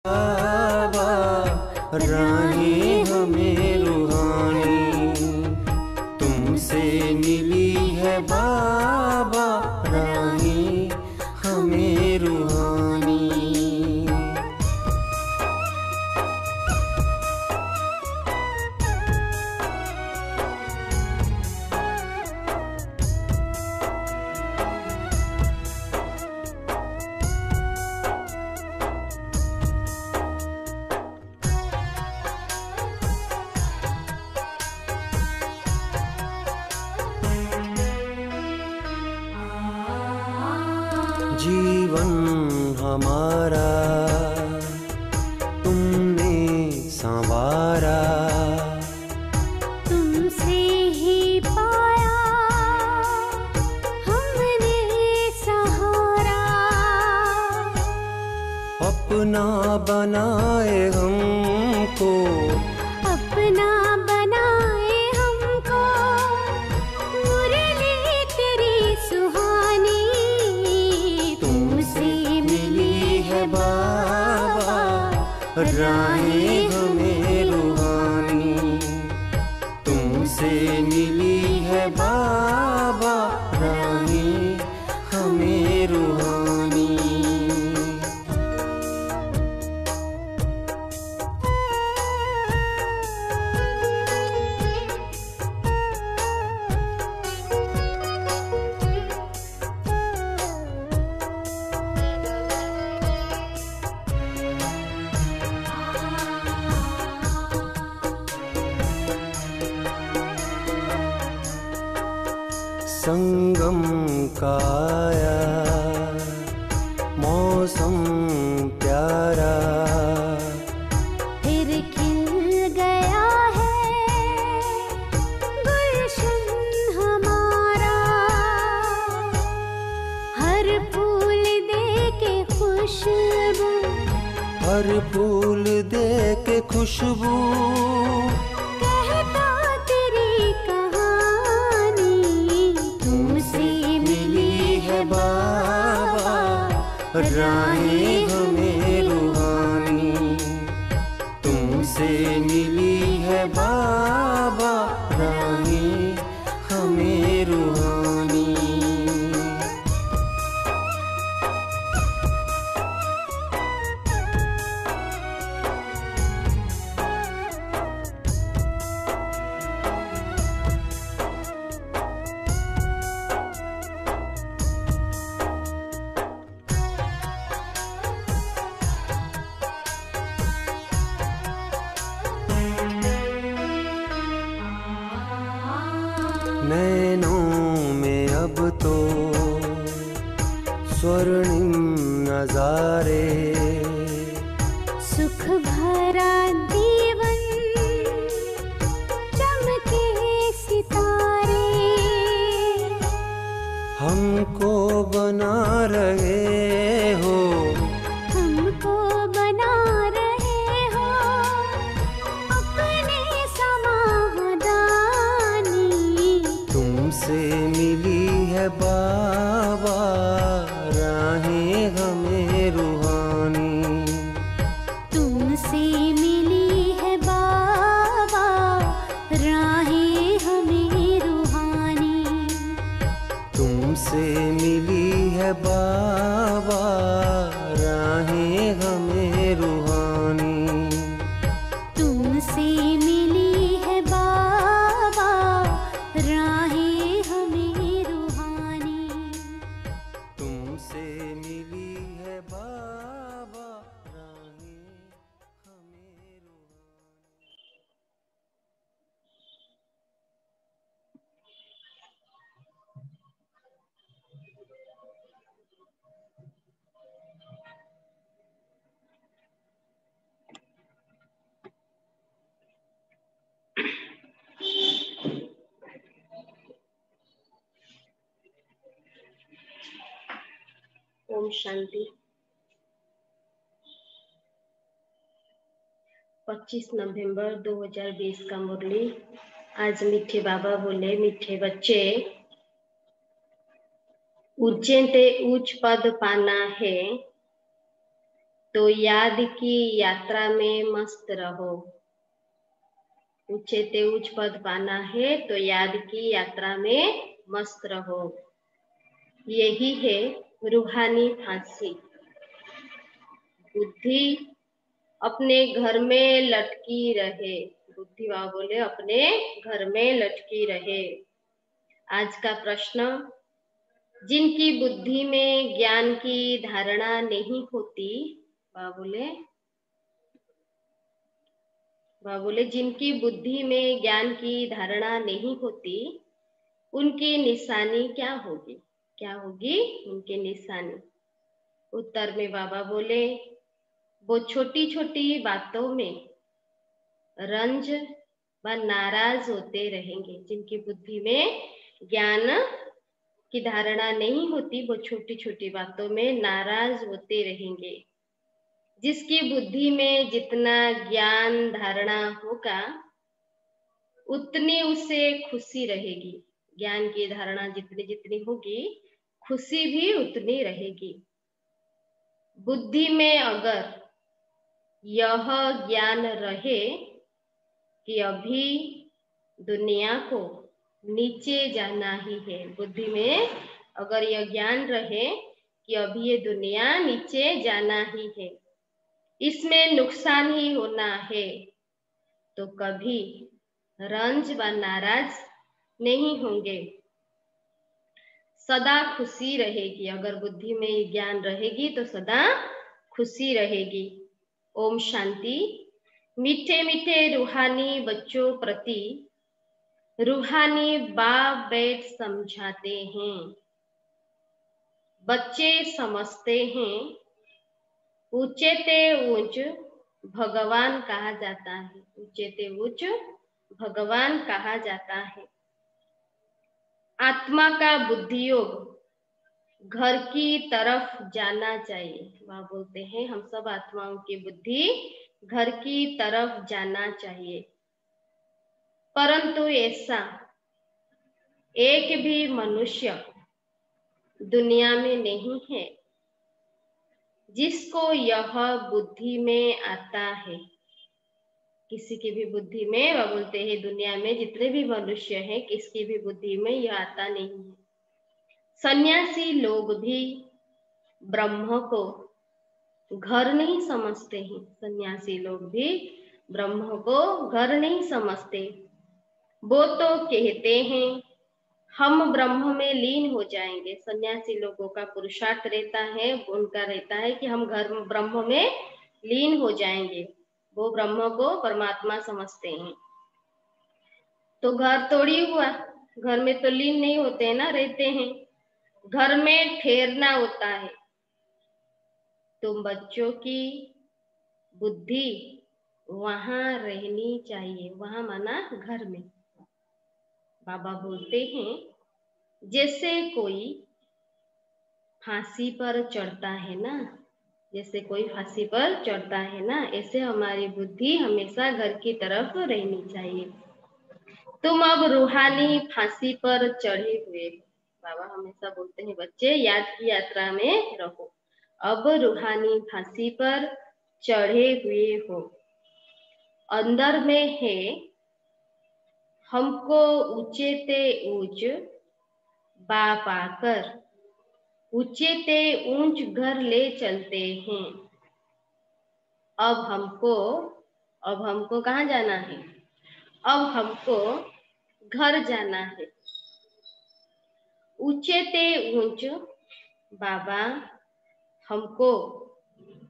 बाबा राहें हमें रूहानी तुमसे मिली है बाबा राहें हमें रूहानी। जीवन हमारा तुमने संवारा, तुमसे ही पाया हमने सहारा। अपना बनाए हमको, अपना बनाए हमको, मुरली तेरी सुहानी तुमसे मिली है बाबा राहें हमें रूहानी तुमसे मिली है बाबा राहें हमें रूहानी। संगम का आया मौसम प्यारा, फिर खिल गया है गुलशन हमारा। हर फूल दे के खुशबू, हर फूल दे के खुशबू, कहता तेरी कहानी तुमसे मिली है बाबा राहें हमें रूहानी तुमसे मिली है बाबा राहें हमें रूहानी। नैनों में अब तो स्वर्णिम नजारे, सुख भरा जीवन चमके सितारे। हमको बना रहे हो, हमको बना रहे हो अपने समाधानी तुमसे मिली है बाबा राहें हमें रूहानी तुमसे मिली है बाबा राहें हमें रूहानी तुमसे मिली है बाबा राहें हमें रूहानी तुमसे मिली है बाबा राहें हमें रूहानी तुमसे मिली है बाबा राहें हमें रूहानी। ओम शांति। 25 नवंबर 2020 का मुरली। आज मीठे बाबा बोले, मीठे बच्चे, ऊंचे ते ऊंच पद पाना है, तो याद की यात्रा में मस्त रहो। ऊंचे ते ऊंच पद पाना है तो याद की यात्रा में मस्त रहो। यही है रूहानी फांसी। बुद्धि अपने घर में लटकी रहे। बुद्धि बाबा बोले अपने घर में लटकी रहे। आज का प्रश्न, जिनकी बुद्धि में ज्ञान की धारणा नहीं होती, बाबा बोले जिनकी बुद्धि में ज्ञान की धारणा नहीं होती, उनकी निशानी क्या होगी? क्या होगी उनकी निशानी? उत्तर में बाबा बोले, वो छोटी छोटी बातों में रंज व नाराज होते रहेंगे। जिनकी बुद्धि में ज्ञान की धारणा नहीं होती, वो छोटी छोटी बातों में नाराज होते रहेंगे। जिसकी बुद्धि में जितना ज्ञान धारणा होगा, उतनी उसे खुशी रहेगी। ज्ञान की धारणा जितनी जितनी होगी, खुशी भी उतनी रहेगी। बुद्धि में अगर यह ज्ञान रहे कि अभी दुनिया को नीचे जाना ही है, बुद्धि में अगर यह ज्ञान रहे कि अभी ये दुनिया नीचे जाना ही है, इसमें नुकसान ही होना है, तो कभी रंज व नाराज नहीं होंगे, सदा खुशी रहेगी। अगर बुद्धि में ज्ञान रहेगी तो सदा खुशी रहेगी। ओम शांति। मीठे मीठे रूहानी बच्चों प्रति रूहानी बाप बैठ समझाते हैं। बच्चे समझते हैं ऊंचे ते ऊंच भगवान कहा जाता है। ऊंचे ते ऊंच भगवान कहा जाता है। आत्मा का बुद्धि योग घर की तरफ जाना चाहिए। वह बोलते हैं हम सब आत्माओं की बुद्धि घर की तरफ जाना चाहिए, परंतु ऐसा एक भी मनुष्य दुनिया में नहीं है जिसको यह बुद्धि में आता है। किसी की भी बुद्धि में, वह बोलते हैं दुनिया में जितने भी मनुष्य हैं, किसकी भी बुद्धि में यह आता नहीं है। सन्यासी लोग भी ब्रह्म को घर नहीं समझते हैं। सन्यासी लोग भी ब्रह्म को घर नहीं समझते। वो तो कहते हैं हम ब्रह्म में लीन हो जाएंगे। सन्यासी लोगों का पुरुषार्थ रहता है, उनका रहता है कि हम घर ब्रह्म में लीन हो जाएंगे। वो ब्रह्म को परमात्मा समझते हैं। तो घर तोड़ी हुआ, घर में तो लीन नहीं होते हैं ना, रहते हैं। घर में ठहरना होता है। तुम बच्चों की बुद्धि वहां रहनी चाहिए। वहां माना घर में। बाबा बोलते हैं जैसे कोई फांसी पर चढ़ता है ना, जैसे कोई फांसी पर चढ़ता है ना, ऐसे हमारी बुद्धि हमेशा घर की तरफ रहनी चाहिए। तुम अब रूहानी फांसी पर चढ़े हुए हो। बाबा हमेशा बोलते हैं बच्चे याद की यात्रा में रहो। अब रूहानी फांसी पर चढ़े हुए हो। अंदर में है हमको ऊंचे ते ऊंच बा पाकर ऊंचे ते ऊंच घर ले चलते हैं। अब हमको कहाँ जाना है? अब हमको घर जाना है। ऊंचे ते ऊंच बाबा हमको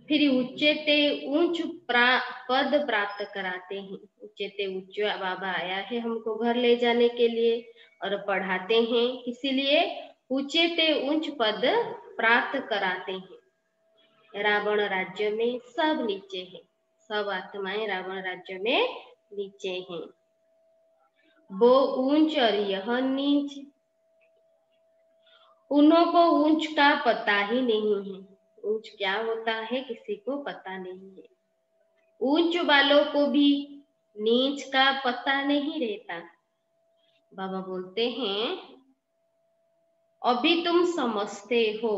फिर ऊंचे ते ऊंच पद प्राप्त कराते हैं। ऊंचे ते ऊंच बाबा आया है हमको घर ले जाने के लिए और पढ़ाते हैं, इसीलिए ऊंचे ते ऊंच पद प्राप्त कराते हैं। रावण राज्य में सब नीचे है। सब आत्माएं रावण राज्य में नीचे हैं। वो ऊंच और यह नीच, उन्हों को ऊंच का पता ही नहीं है। ऊंच क्या होता है किसी को पता नहीं है। ऊंच वालों को भी नीच का पता नहीं रहता। बाबा बोलते हैं अभी तुम समझते हो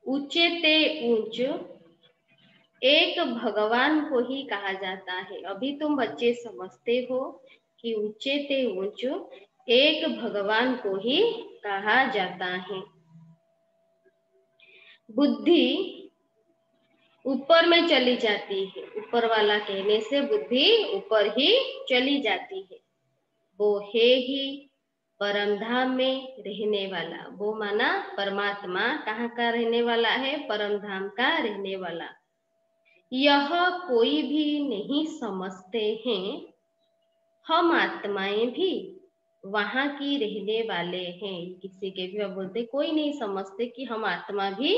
ऊंचे ते ऊंच एक भगवान को ही कहा जाता है। अभी तुम बच्चे समझते हो कि ऊंचे ते ऊंचो एक भगवान को ही कहा जाता है। बुद्धि ऊपर में चली जाती है, ऊपर वाला कहने से बुद्धि ऊपर ही चली जाती है। वो है ही परम धाम में रहने वाला। वो माना परमात्मा कहाँ का रहने वाला है? परम धाम का रहने वाला। यह कोई भी नहीं समझते हैं। हम आत्माएं भी वहां की रहने वाले हैं। किसी के भी अब बोलते कोई नहीं समझते कि हम आत्मा भी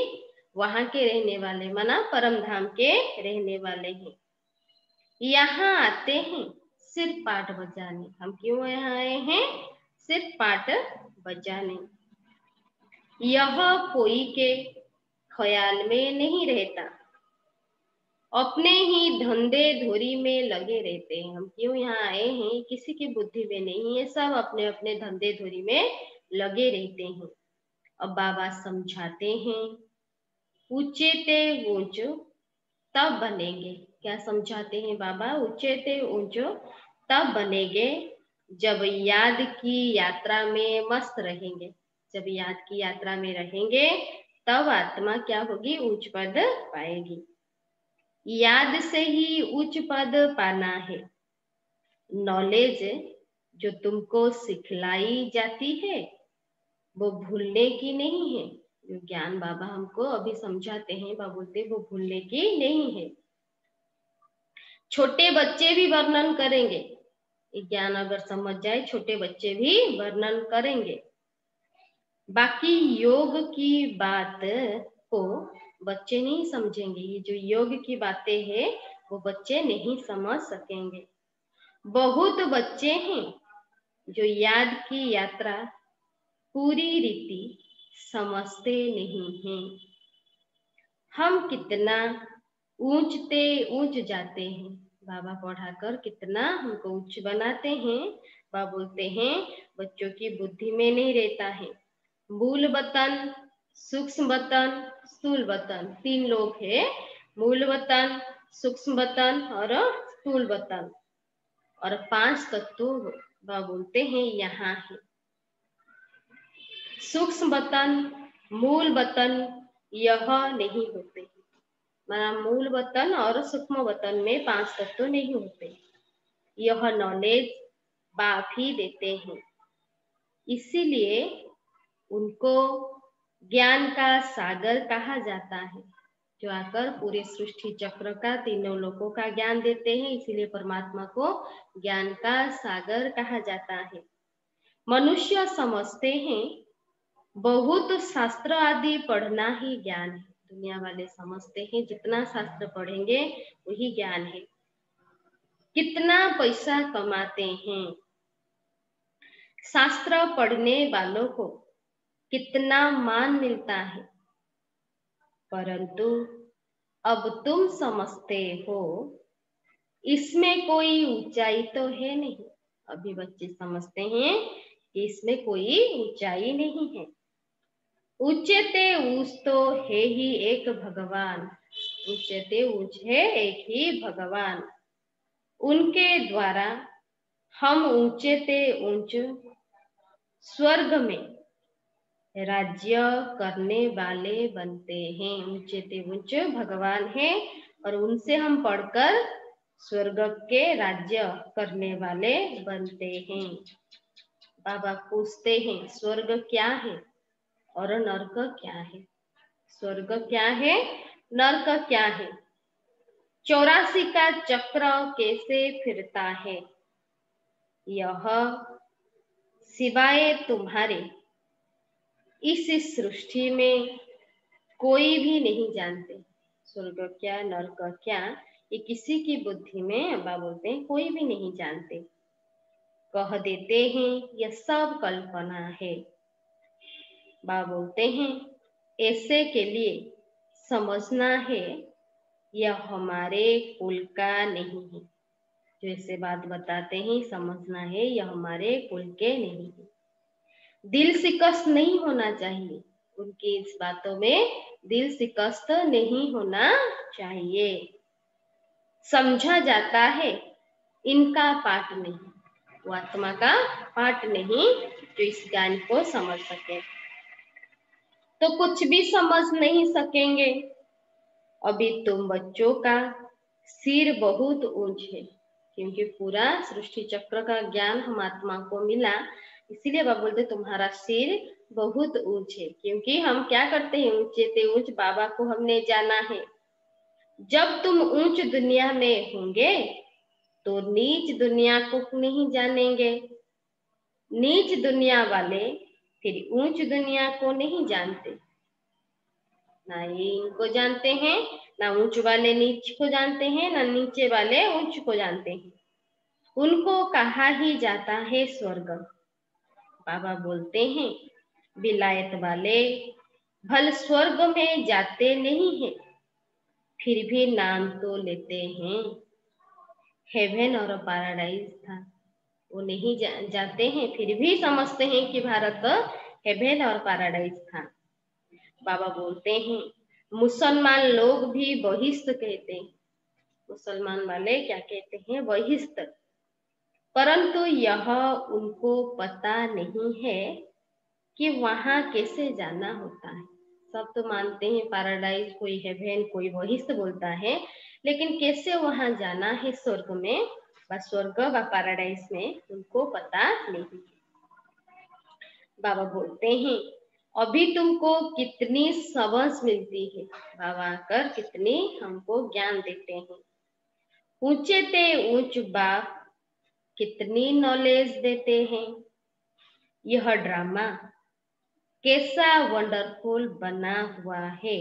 वहां के रहने वाले, माना परम धाम के रहने वाले हैं। यहाँ आते हैं सिर्फ पाठ बजाने। हम क्यों यहाँ आए हैं? सिर्फ पाठ बजाने। यह कोई के ख्याल में नहीं रहता, अपने ही धंधे धोरी में लगे रहते हैं। हम क्यों यहाँ आए हैं? किसी की बुद्धि में नहीं है, सब अपने अपने धंधे धोरी में लगे रहते हैं। अब बाबा समझाते हैं, ऊंचे ते ऊंचो तब बनेंगे। क्या समझाते हैं बाबा? ऊंचे ते ऊंचो तब बनेंगे जब याद की यात्रा में मस्त रहेंगे। जब याद की यात्रा में रहेंगे तब आत्मा क्या होगी? उच्च पद पाएगी। याद से ही उच्च पद पाना है। नॉलेज जो तुमको सिखलाई जाती है वो भूलने की नहीं है। जो ज्ञान बाबा हमको अभी समझाते हैं, बाबा बोलते वो भूलने की नहीं है। छोटे बच्चे भी वर्णन करेंगे, ये ज्ञान अगर समझ जाए छोटे बच्चे भी वर्णन करेंगे। बाकी योग की बात को बच्चे नहीं समझेंगे। ये जो योग की बातें हैं वो बच्चे नहीं समझ सकेंगे। बहुत बच्चे हैं जो याद की यात्रा पूरी रीति समझते नहीं हैं। हम कितना ऊंचते ऊंच जाते हैं, बाबा पढ़ाकर कितना हमको ऊंच बनाते हैं। बाबा बोलते हैं बच्चों की बुद्धि में नहीं रहता है। मूल वतन, सूक्ष्म वतन, स्थूल वतन, तीन लोग है। मूल वतन, सूक्ष्म वतन और स्थूल वतन, और 5 तत्व बाबा बोलते हैं यहाँ है। सूक्ष्म वतन, मूल वतन यह नहीं होते। माना मूल वतन और सूक्ष्म वतन में 5 तत्व नहीं होते। यह नॉलेज बाप ही देते हैं, इसीलिए उनको ज्ञान का सागर कहा जाता है। जो आकर पूरे सृष्टि चक्र का, तीनों लोकों का ज्ञान देते हैं, इसीलिए परमात्मा को ज्ञान का सागर कहा जाता है। मनुष्य समझते हैं बहुत शास्त्र आदि पढ़ना ही ज्ञान है। दुनिया वाले समझते हैं जितना शास्त्र पढ़ेंगे वही ज्ञान है। कितना पैसा कमाते हैं, शास्त्र पढ़ने वालों को कितना मान मिलता है, परंतु अब तुम समझते हो इसमें कोई ऊंचाई तो है नहीं। अभी बच्चे समझते हैं कि इसमें कोई ऊंचाई नहीं है। उच्चते ऊंच तो है ही एक भगवान। उच्चते ऊंच है एक ही भगवान। उनके द्वारा हम ऊंचते ऊंच स्वर्ग में राज्य करने वाले बनते हैं। ऊंचते ऊंच भगवान है और उनसे हम पढ़कर स्वर्ग के राज्य करने वाले बनते हैं। बाबा पूछते हैं स्वर्ग क्या है और नरक क्या है? स्वर्ग क्या है, नरक क्या है? 84 का चक्र कैसे फिरता है, यह सिवाय तुम्हारे इस सृष्टि में कोई भी नहीं जानते। स्वर्ग क्या, नरक क्या, ये किसी की बुद्धि में बाबा बोलते हैं कोई भी नहीं जानते। कह देते हैं यह सब कल्पना है। बाबा बोलते हैं ऐसे के लिए समझना है यह हमारे कुल का नहीं है। जो ऐसे बात बताते हैं समझना है यह हमारे कुल के नहीं है। दिल शिकस्त नहीं होना चाहिए, उनकी इस बातों में दिल शिकस्त नहीं होना चाहिए। समझा जाता है, इनका पाठ नहीं, वो आत्मा का पाठ नहीं जो इस ज्ञान को समझ सके। तो कुछ भी समझ नहीं सकेंगे। अभी तुम बच्चों का सिर बहुत ऊंच है, क्योंकि पूरा सृष्टि चक्र का ज्ञान हम आत्मा को मिला, इसीलिए बाबा बोलते तुम्हारा सिर बहुत ऊंच है। क्योंकि हम क्या करते हैं, ऊंचे से ऊंच बाबा को हमने जाना है। जब तुम ऊंच दुनिया में होंगे तो नीच दुनिया को नहीं जानेंगे। नीच दुनिया वाले फिर ऊंच दुनिया को नहीं जानते, ना ये इनको जानते हैं, ना ऊंच वाले नीच को जानते हैं, ना नीचे वाले ऊंच को जानते हैं। उनको कहा ही जाता है स्वर्ग। बाबा बोलते हैं विलायत वाले भल स्वर्ग में जाते नहीं है, फिर भी नाम तो लेते हैं। हेवन और पैराडाइज था, वो नहीं जाते हैं, फिर भी समझते हैं कि भारत हेवन और पैराडाइज था। बाबा बोलते हैं मुसलमान लोग भी बहिष्ठ कहते हैं। मुसलमान वाले क्या कहते हैं, बहिष्ठ। परंतु यह उनको पता नहीं है कि वहां कैसे जाना होता है। सब तो मानते हैं पैराडाइज, कोई हेवन, कोई बहिष्ठ बोलता है, लेकिन कैसे वहां जाना है स्वर्ग में, बस स्वर्ग व पैराडाइज में उनको पता नहीं। बाबा बोलते हैं अभी तुमको कितनी समझ मिलती है, बाबा आकर कितनी हमको ज्ञान देते हैं। ऊंचे ते ऊंच बाप कितनी नॉलेज देते हैं। यह ड्रामा कैसा वंडरफुल बना हुआ है,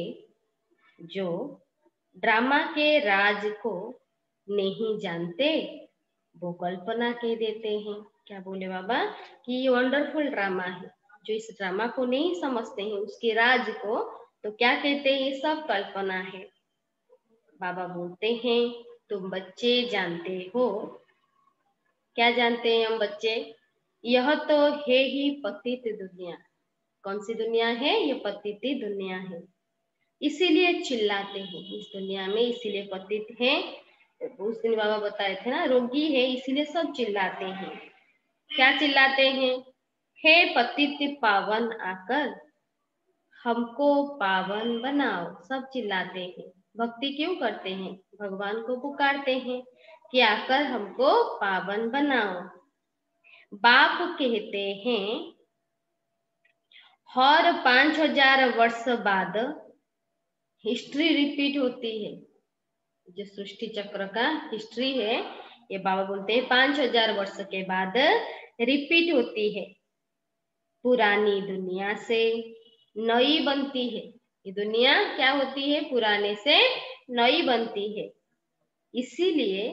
जो ड्रामा के राज को नहीं जानते वो कल्पना कह देते हैं। क्या बोले बाबा कि ये वंडरफुल ड्रामा है, जो इस ड्रामा को नहीं समझते हैं, उसके राज को, तो क्या कहते हैं, ये सब कल्पना है। बाबा बोलते हैं तुम बच्चे जानते हो। क्या जानते हैं हम बच्चे, यह तो है ही पतित दुनिया। कौन सी दुनिया है, ये पतित दुनिया है, इसीलिए चिल्लाते हैं इस दुनिया में, इसीलिए पतित है। उस दिन बाबा बताए थे ना, रोगी है इसीलिए सब चिल्लाते हैं। क्या चिल्लाते हैं, हे पतित पावन आकर हमको पावन बनाओ, सब चिल्लाते हैं। भक्ति क्यों करते हैं, भगवान को पुकारते हैं कि आकर हमको पावन बनाओ। बाप कहते हैं हर 5000 वर्ष बाद हिस्ट्री रिपीट होती है। जो सृष्टि चक्र का हिस्ट्री है, ये बाबा बोलते हैं 5000 वर्ष के बाद रिपीट होती है। पुरानी दुनिया से नई बनती है। ये दुनिया क्या होती है, पुराने से नई बनती है, इसीलिए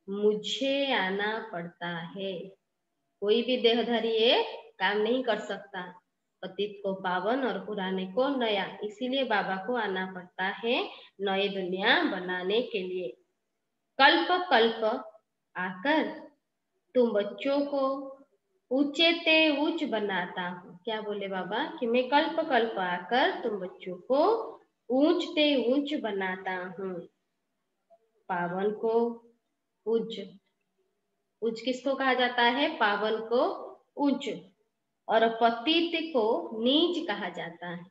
मुझे आना पड़ता है। कोई भी देहधारी ये काम नहीं कर सकता, पतित को पावन और पुराने को नया, इसीलिए बाबा को आना पड़ता है नई दुनिया बनाने के लिए। कल्प कल्प आकर तुम बच्चों को ऊंचे ते ऊंच बनाता हूँ। क्या बोले बाबा कि मैं कल्प कल्प आकर तुम बच्चों को ऊंच ते ऊंच बनाता हूँ। पावन को ऊंच, ऊंच किसको कहा जाता है, पावन को ऊंच, और पतित को नीच कहा जाता है।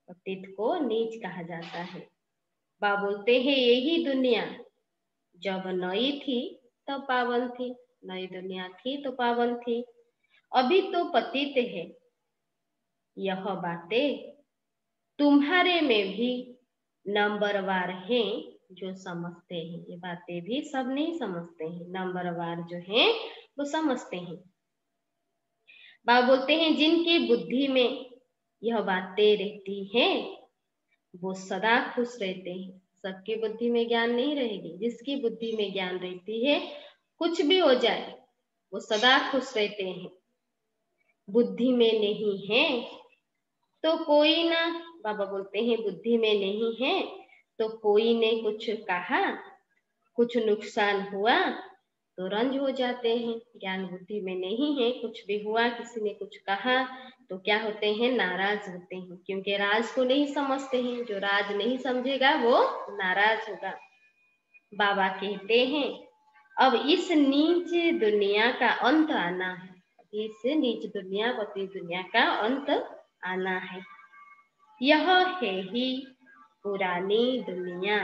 पतित को नीच कहा जाता है। बाबा बोलते हैं यही दुनिया जब नई थी तब पावन थी, नई दुनिया थी तो पावन थी, अभी तो पतित है। यह बातें तुम्हारे में भी नंबरवार हैं जो समझते हैं। ये बातें भी सब नहीं समझते हैं, नंबरवार जो हैं वो समझते हैं। बाबा बोलते हैं जिनकी बुद्धि में यह बातें रहती हैं वो सदा खुश रहते हैं। सबकी बुद्धि में ज्ञान नहीं रहेगी, जिसकी बुद्धि में ज्ञान रहती है कुछ भी हो जाए वो सदा खुश रहते हैं। बुद्धि में नहीं है तो कोई ना, बाबा बोलते हैं बुद्धि में नहीं है तो कोई ने कुछ कहा, कुछ नुकसान हुआ तो रंज हो जाते हैं। ज्ञान बुद्धि में नहीं है, कुछ भी हुआ, किसी ने कुछ कहा तो क्या होते हैं, नाराज होते हैं, क्योंकि राज को नहीं समझते हैं। जो राज नहीं समझेगा वो नाराज होगा। बाबा कहते हैं अब इस नीच दुनिया का अंत आना है, इस नीच दुनिया पतित दुनिया का अंत आना है। यह है ही पुरानी दुनिया।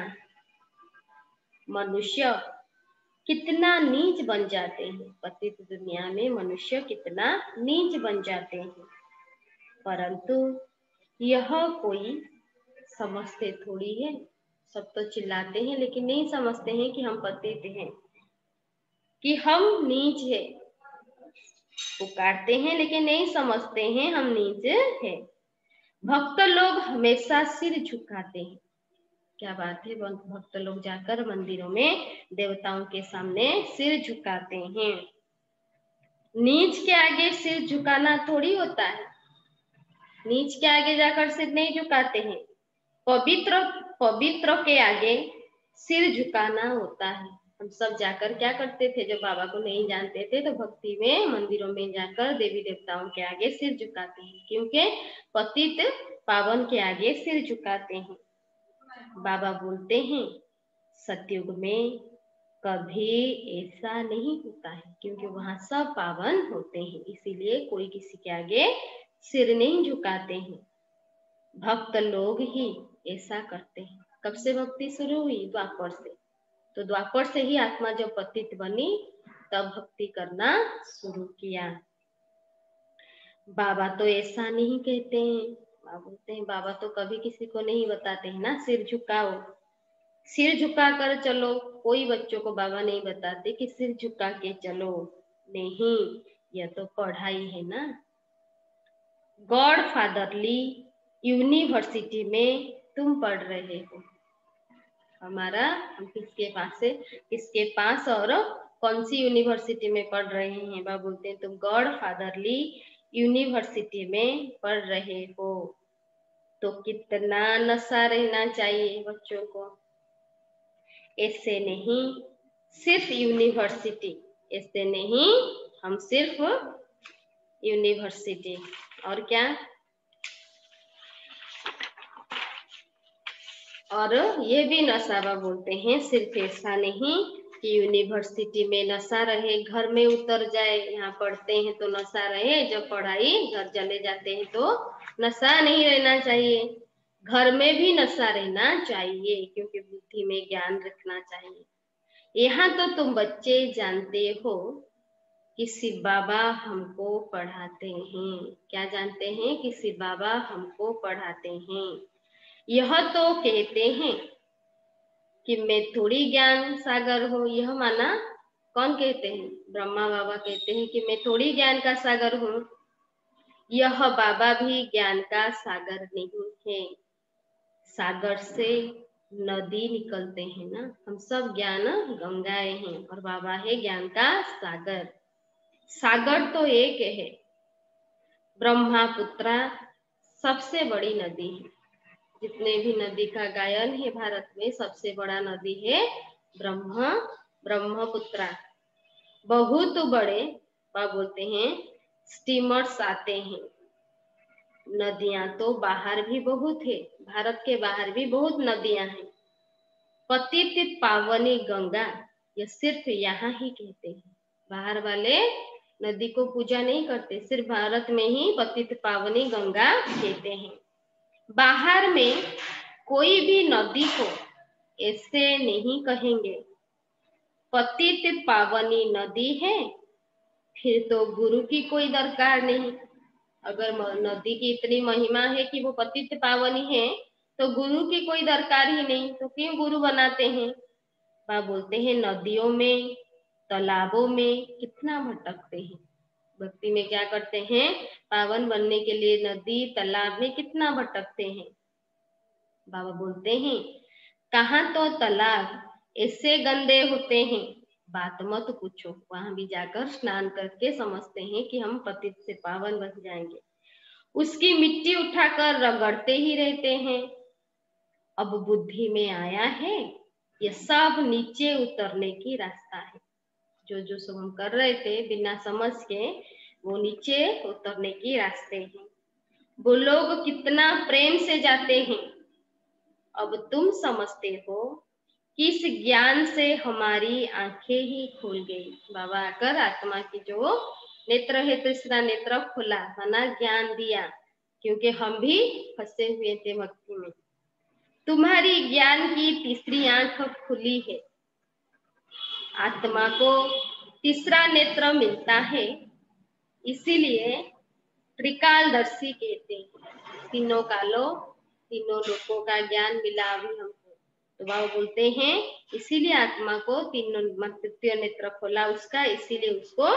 मनुष्य कितना नीच बन जाते हैं, पतित दुनिया में मनुष्य कितना नीच बन जाते हैं, परंतु यह कोई समझते थोड़ी है। सब तो चिल्लाते हैं लेकिन नहीं समझते हैं कि हम पतित हैं, कि हम नीच है। पुकारते हैं लेकिन नहीं समझते हैं हम नीच है। भक्त लोग हमेशा सिर झुकाते हैं। क्या बात है, भक्त लोग जाकर मंदिरों में देवताओं के सामने सिर झुकाते हैं। नीच के आगे सिर झुकाना थोड़ी होता है, नीच के आगे जाकर सिर नहीं झुकाते हैं। पवित्र पवित्र के आगे सिर झुकाना होता है। हम सब जाकर क्या करते थे, जब बाबा को नहीं जानते थे तो भक्ति में मंदिरों में जाकर देवी देवताओं के आगे सिर झुकाते हैं, क्योंकि पतित पावन के आगे सिर झुकाते हैं। बाबा बोलते हैं सतयुग में कभी ऐसा नहीं होता है, क्योंकि वहां सब पावन होते हैं, इसीलिए कोई किसी के आगे सिर नहीं झुकाते हैं। भक्त लोग ही ऐसा करते हैं। कब से भक्ति शुरू हुई? द्वापर से। तो द्वापर से ही आत्मा जब पतित बनी तब भक्ति करना शुरू किया। बाबा तो ऐसा नहीं कहते हैं। बाबा बोलते हैं बाबा तो कभी किसी को नहीं बताते हैं ना सिर झुकाओ, सिर झुका कर चलो। कोई बच्चों को बाबा नहीं बताते कि सिर झुका के चलो, नहीं, यह तो पढ़ाई है ना। गॉड फादरली यूनिवर्सिटी में तुम पढ़ रहे हो। हमारा हम किसके पास और कौन सी यूनिवर्सिटी में पढ़ रहे हैं? बाबा बोलते हैं तुम गॉड फादरली यूनिवर्सिटी में पढ़ रहे हो। तो कितना नशा रहना चाहिए बच्चों को। ऐसे नहीं सिर्फ यूनिवर्सिटी, ऐसे नहीं हम सिर्फ यूनिवर्सिटी, और क्या? और ये भी नशा बाबा बोलते हैं सिर्फ ऐसा नहीं कि यूनिवर्सिटी में नशा रहे, घर में उतर जाए। यहाँ पढ़ते हैं तो नशा रहे, जब पढ़ाई घर चले जाते हैं तो नशा नहीं रहना चाहिए। घर में भी नशा रहना चाहिए, क्योंकि बुद्धि में ज्ञान रखना चाहिए। यहाँ तो तुम बच्चे जानते हो कि शिव बाबा हमको पढ़ाते हैं। क्या जानते हैं? कि शिव बाबा हमको पढ़ाते हैं। यह तो कहते हैं कि मैं थोड़ी ज्ञान सागर हूँ। यह माना कौन कहते हैं? ब्रह्मा बाबा कहते हैं कि मैं थोड़ी ज्ञान का सागर हूँ। यह बाबा भी ज्ञान का सागर नहीं है। सागर से नदी निकलते हैं ना, हम सब ज्ञान गंगाएं हैं और बाबा है ज्ञान का सागर। सागर तो एक है, ब्रह्मपुत्रा सबसे बड़ी नदी है। जितने भी नदी का गायन है भारत में, सबसे बड़ा नदी है ब्रह्मपुत्रा। बहुत बड़े बाबा बोलते हैं स्टीमर्स आते हैं। नदियां तो बाहर भी बहुत है, भारत के बाहर भी बहुत नदियां हैं। पतित पावनी गंगा, ये सिर्फ यहाँ ही कहते हैं। बाहर वाले नदी को पूजा नहीं करते, सिर्फ भारत में ही पतित पावनी गंगा कहते हैं। बाहर में कोई भी नदी को ऐसे नहीं कहेंगे। पतित पावनी नदी है, फिर तो गुरु की कोई दरकार नहीं। अगर नदी की इतनी महिमा है कि वो पतित पावनी है, तो गुरु की कोई दरकार ही नहीं, तो क्यों गुरु बनाते हैं? बाबा बोलते हैं नदियों में तालाबों में कितना भटकते हैं। भक्ति में क्या करते हैं? पावन बनने के लिए नदी तालाब में कितना भटकते हैं। बाबा बोलते हैं कहाँ तो तालाब ऐसे गंदे होते हैं, बात मत पूछो। वहां भी जाकर स्नान करके समझते हैं कि हम पतित से पावन बन जाएंगे। उसकी मिट्टी उठाकर रगड़ते ही रहते हैं। अब बुद्धि में आया है ये सब नीचे उतरने की रास्ता है। जो सब हम कर रहे थे बिना समझ के, वो नीचे उतरने की रास्ते हैं। वो लोग कितना प्रेम से जाते हैं। अब तुम समझते हो किस ज्ञान से हमारी आंखें ही खुल गई। बाबा आकर आत्मा की जो नेत्र है, तीसरा नेत्र खुला, माना ज्ञान दिया, क्योंकि हम भी फंसे हुए थे भक्ति में। तुम्हारी ज्ञान की तीसरी आंख खुली है। आत्मा को तीसरा नेत्र मिलता है, इसीलिए त्रिकालदर्शी कहते हैं। तीनों कालों, तीनों लोकों का ज्ञान मिला अभी हमको, तो बाबा बोलते हैं इसीलिए आत्मा को तीनों तृतीय नेत्र खोला उसका, इसीलिए उसको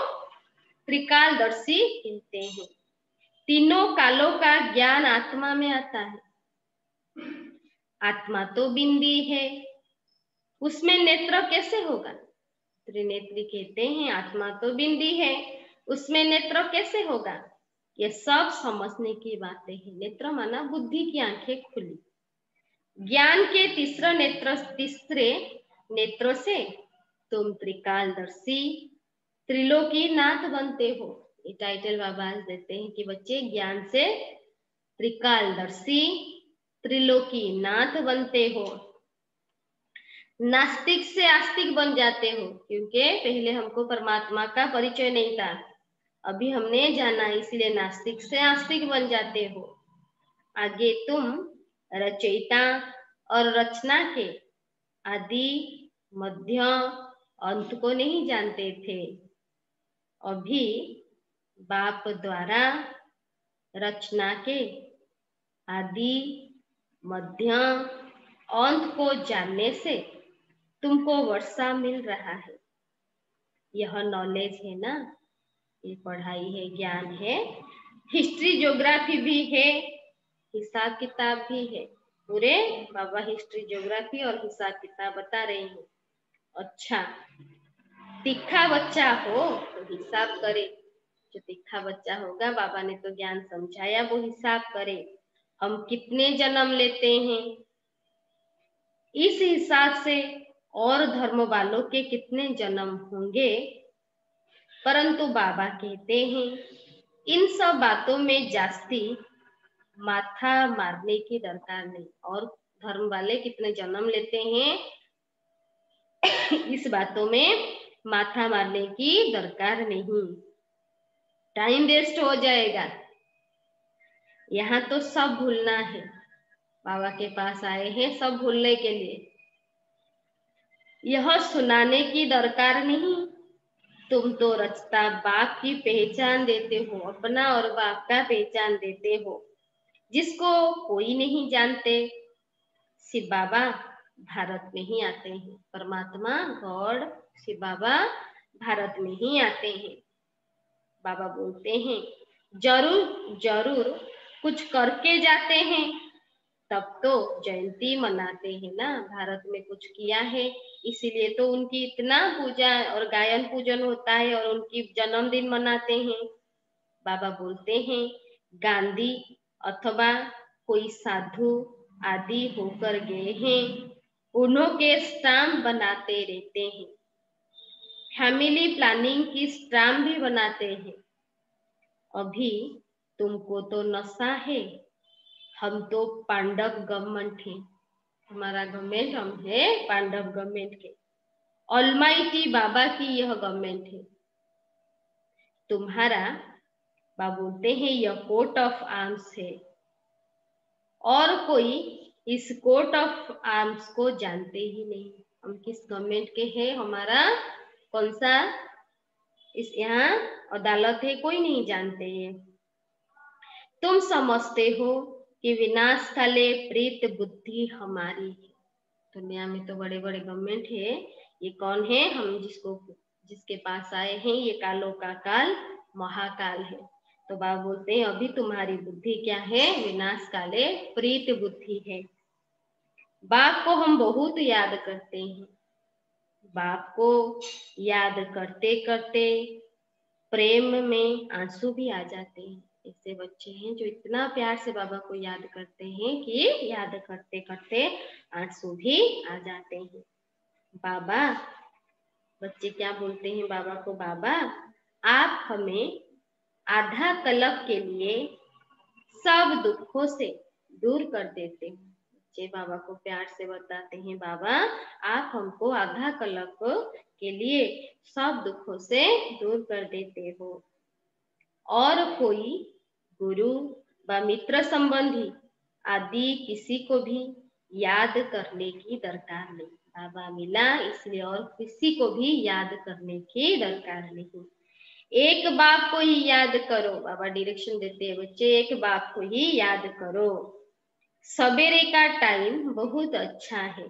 त्रिकालदर्शी कहते हैं। तीनों कालों का ज्ञान आत्मा में आता है। आत्मा तो बिंदी है, उसमें नेत्र कैसे होगा? त्रिनेत्री कहते हैं आत्मा तो बिंदी है, उसमें नेत्र कैसे होगा? ये सब समझने की बातें हैं। नेत्र माना बुद्धि की आंखें खुली। ज्ञान के तीसरे नेत्र से तुम त्रिकालदर्शी त्रिलोकी नाथ बनते हो। ये टाइटल बाबा देते हैं कि बच्चे ज्ञान से त्रिकालदर्शी त्रिलोकी नाथ बनते हो। नास्तिक से आस्तिक बन जाते हो, क्योंकि पहले हमको परमात्मा का परिचय नहीं था, अभी हमने जाना, इसलिए नास्तिक से आस्तिक बन जाते हो। आगे तुम रचयिता और रचना के आदि मध्य अंत को नहीं जानते थे। अभी बाप द्वारा रचना के आदि मध्य अंत को जानने से तुमको वर्षा मिल रहा है। यह नॉलेज है ना, ये पढ़ाई है, ज्ञान है। हिस्ट्री ज्योग्राफी भी है, हिसाब किताब भी है। पूरे बाबा हिस्ट्री ज्योग्राफी और हिसाब किताब बता रहे हैं। अच्छा, तीखा बच्चा हो तो हिसाब करे। जो तीखा बच्चा होगा, बाबा ने तो ज्ञान समझाया, वो हिसाब करे। हम कितने जन्म लेते हैं, इस हिसाब से और धर्म वालों के कितने जन्म होंगे। परंतु बाबा कहते हैं इन सब बातों में जास्ती माथा मारने की दरकार नहीं। और धर्म वाले कितने जन्म लेते हैं, इस बातों में माथा मारने की दरकार नहीं, टाइम वेस्ट हो जाएगा। यहाँ तो सब भूलना है। बाबा के पास आए हैं सब भूलने के लिए। यह सुनाने की दरकार नहीं। तुम तो रचता बाप की पहचान देते हो, अपना और बाप का पहचान देते हो, जिसको कोई नहीं जानते। शिव बाबा भारत में ही आते हैं। परमात्मा गॉड शिव बाबा भारत में ही आते हैं। बाबा बोलते हैं जरूर जरूर कुछ करके जाते हैं, तब तो जयंती मनाते हैं ना। भारत में कुछ किया है, इसीलिए तो उनकी इतना पूजा और गायन पूजन होता है और उनकी जन्मदिन मनाते हैं। बाबा बोलते हैं गांधी अथवा कोई साधु आदि होकर गए हैं, उन्हों के स्टाम्प बनाते रहते हैं। फैमिली प्लानिंग की स्टाम्प भी बनाते हैं। अभी तुमको तो नशा है, हम तो पांडव गवर्नमेंट है, हमारा गवर्नमेंट हम है पांडव गवर्नमेंट के। ऑलमाइटी बाबा की यह गवर्नमेंट है। तुम्हारा बाबा बोलते हैं यह कोट ऑफ आर्म्स है, और कोई इस कोट ऑफ आर्म्स को जानते ही नहीं। हम किस गवर्नमेंट के हैं, हमारा कौन सा इस यहाँ अदालत है, कोई नहीं जानते हैं। तुम समझते हो कि विनाश काले प्रीत बुद्धि हमारी है। दुनिया में तो बड़े बड़े गवर्नमेंट है, ये कौन है? हम जिसके पास आए हैं, ये कालों का काल महाकाल है। तो बाबा बोलते हैं अभी तुम्हारी बुद्धि क्या है? विनाश काले प्रीत बुद्धि है। बाप को हम बहुत याद करते हैं। बाप को याद करते करते प्रेम में आंसू भी आ जाते हैं। ऐसे बच्चे हैं जो इतना प्यार से बाबा को याद करते हैं कि याद करते करते आंसू भी आ जाते हैं। बाबा, बच्चे क्या बोलते हैं बाबा को? बाबा आप हमें आधा कल्प के लिए सब दुखों से दूर कर देते हैं। बच्चे बाबा को प्यार से बताते हैं, बाबा आप हमको आधा कल्प के लिए सब दुखों से दूर कर देते हो और कोई गुरु व मित्र संबंधी आदि किसी को भी याद करने की दरकार नहीं। बाबा मिला इसलिए और किसी को भी याद करने की दरकार नहीं। एक बाप को ही याद करो। बाबा डायरेक्शन देते हैं, बच्चे एक बाप को ही याद करो। सवेरे का टाइम बहुत अच्छा है।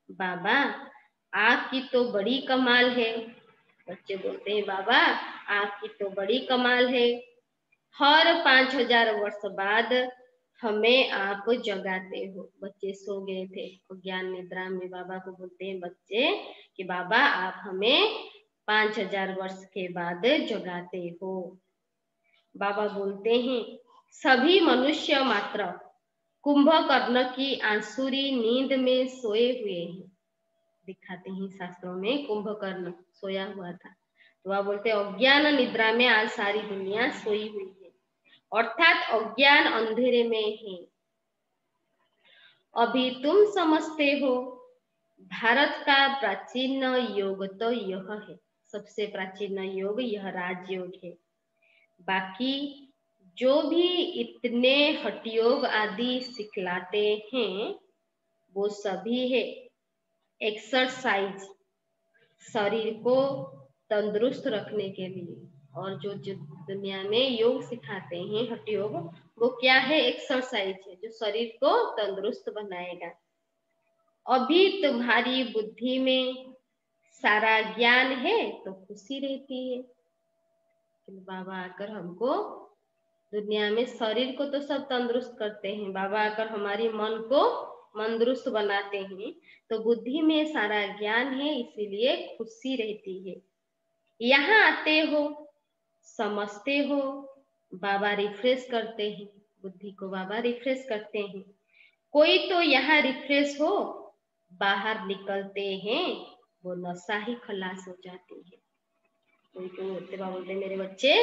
बाबा आपकी तो बड़ी कमाल है। बच्चे बोलते हैं, बाबा आपकी तो बड़ी कमाल है। हर 5000 वर्ष बाद हमें आप जगाते हो। बच्चे सो गए थे और ज्ञान निद्रा में बाबा को बोलते हैं बच्चे कि बाबा आप हमें 5000 वर्ष के बाद जगाते हो। बाबा बोलते हैं सभी मनुष्य मात्र कुंभकर्ण की आंसुरी नींद में सोए हुए हैं। दिखाते हैं शास्त्रों में कुंभकर्ण सोया हुआ था। तो वह बोलते हैं अज्ञान निद्रा में आज सारी दुनिया सोई हुई है, अर्थात अज्ञान अंधेरे में है। अभी तुम समझते हो भारत का प्राचीन योग तो यह है, सबसे प्राचीन योग यह राजयोग है। बाकी जो भी इतने हठयोग आदि सिखलाते हैं वो सभी है एक्सरसाइज, शरीर को तंदुरुस्त रखने के लिए। और जो दुनिया में योग सिखाते हैं हठयोग, वो क्या है? एक्सरसाइज है जो शरीर को तंदुरुस्त बनाएगा। अभी तुम्हारी बुद्धि में सारा ज्ञान है तो खुशी रहती है। तो बाबा आकर हमको दुनिया में शरीर को तो सब तंदुरुस्त करते हैं, बाबा आकर हमारी मन को मंदरुस्त बनाते हैं। तो बुद्धि में सारा ज्ञान है इसीलिए खुशी रहती है। यहाँ आते हो, समझते हो, बाबा रिफ्रेश करते हैं, बुद्धि को बाबा रिफ्रेश करते हैं। कोई तो यहाँ रिफ्रेश हो, बाहर निकलते हैं वो नशा ही खलास हो जाती है। कोई तो होते बाबा बोलते मेरे बच्चे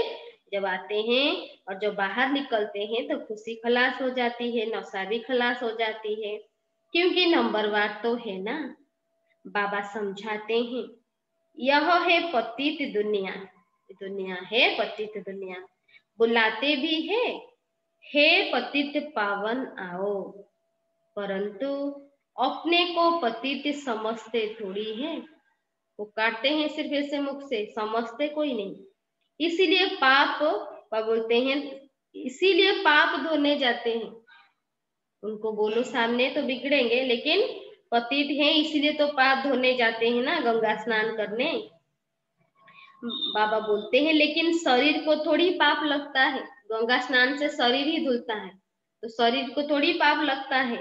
जब आते हैं और जब बाहर निकलते हैं तो खुशी खलास हो जाती है, नशा भी खलास हो जाती है, क्योंकि नंबरवार तो है ना। बाबा समझाते हैं यह है पतित दुनिया, दुनिया है पतित दुनिया। बुलाते भी है हे पतित पावन आओ, परंतु अपने को पतित समझते थोड़ी है। वो काटते हैं सिर्फ ऐसे मुख से, समझते कोई नहीं। इसीलिए पाप बोलते हैं, इसीलिए पाप धोने जाते हैं। उनको बोलो सामने तो बिगड़ेंगे, लेकिन पतित हैं इसीलिए तो पाप धोने जाते हैं ना, गंगा स्नान करने। बाबा बोलते हैं लेकिन शरीर को थोड़ी पाप लगता है, गंगा स्नान से शरीर ही धुलता है, तो शरीर को थोड़ी पाप लगता है।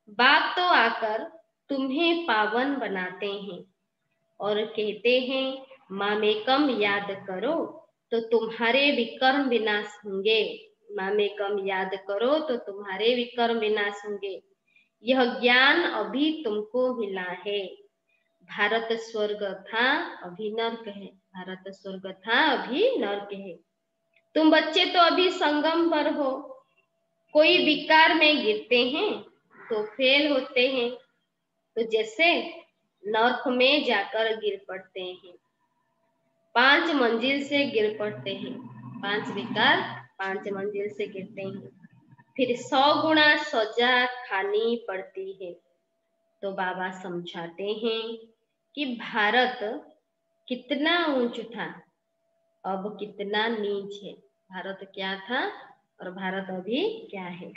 बाप तो आकर तुम्हें पावन बनाते हैं और कहते हैं मामेकम याद करो तो तुम्हारे विकर्म विनाश होंगे। मामेकम याद करो तो तुम्हारे विकर्म विनाश होंगे। यह ज्ञान अभी तुमको मिला है। भारत स्वर्ग था अभी नर्क है, भारत स्वर्ग था अभी नर्क है। तुम बच्चे तो अभी संगम पर हो। कोई विकार में गिरते हैं तो फेल होते हैं, तो जैसे नर्क में जाकर गिर पड़ते हैं, 5 मंजिल से गिर पड़ते हैं, 5 विकार 5 मंजिल से गिरते हैं, फिर 100 गुना सजा खानी पड़ती है। तो बाबा समझाते हैं कि भारत कितना ऊंच था, अब कितना नीच है। भारत क्या था और भारत अभी क्या है।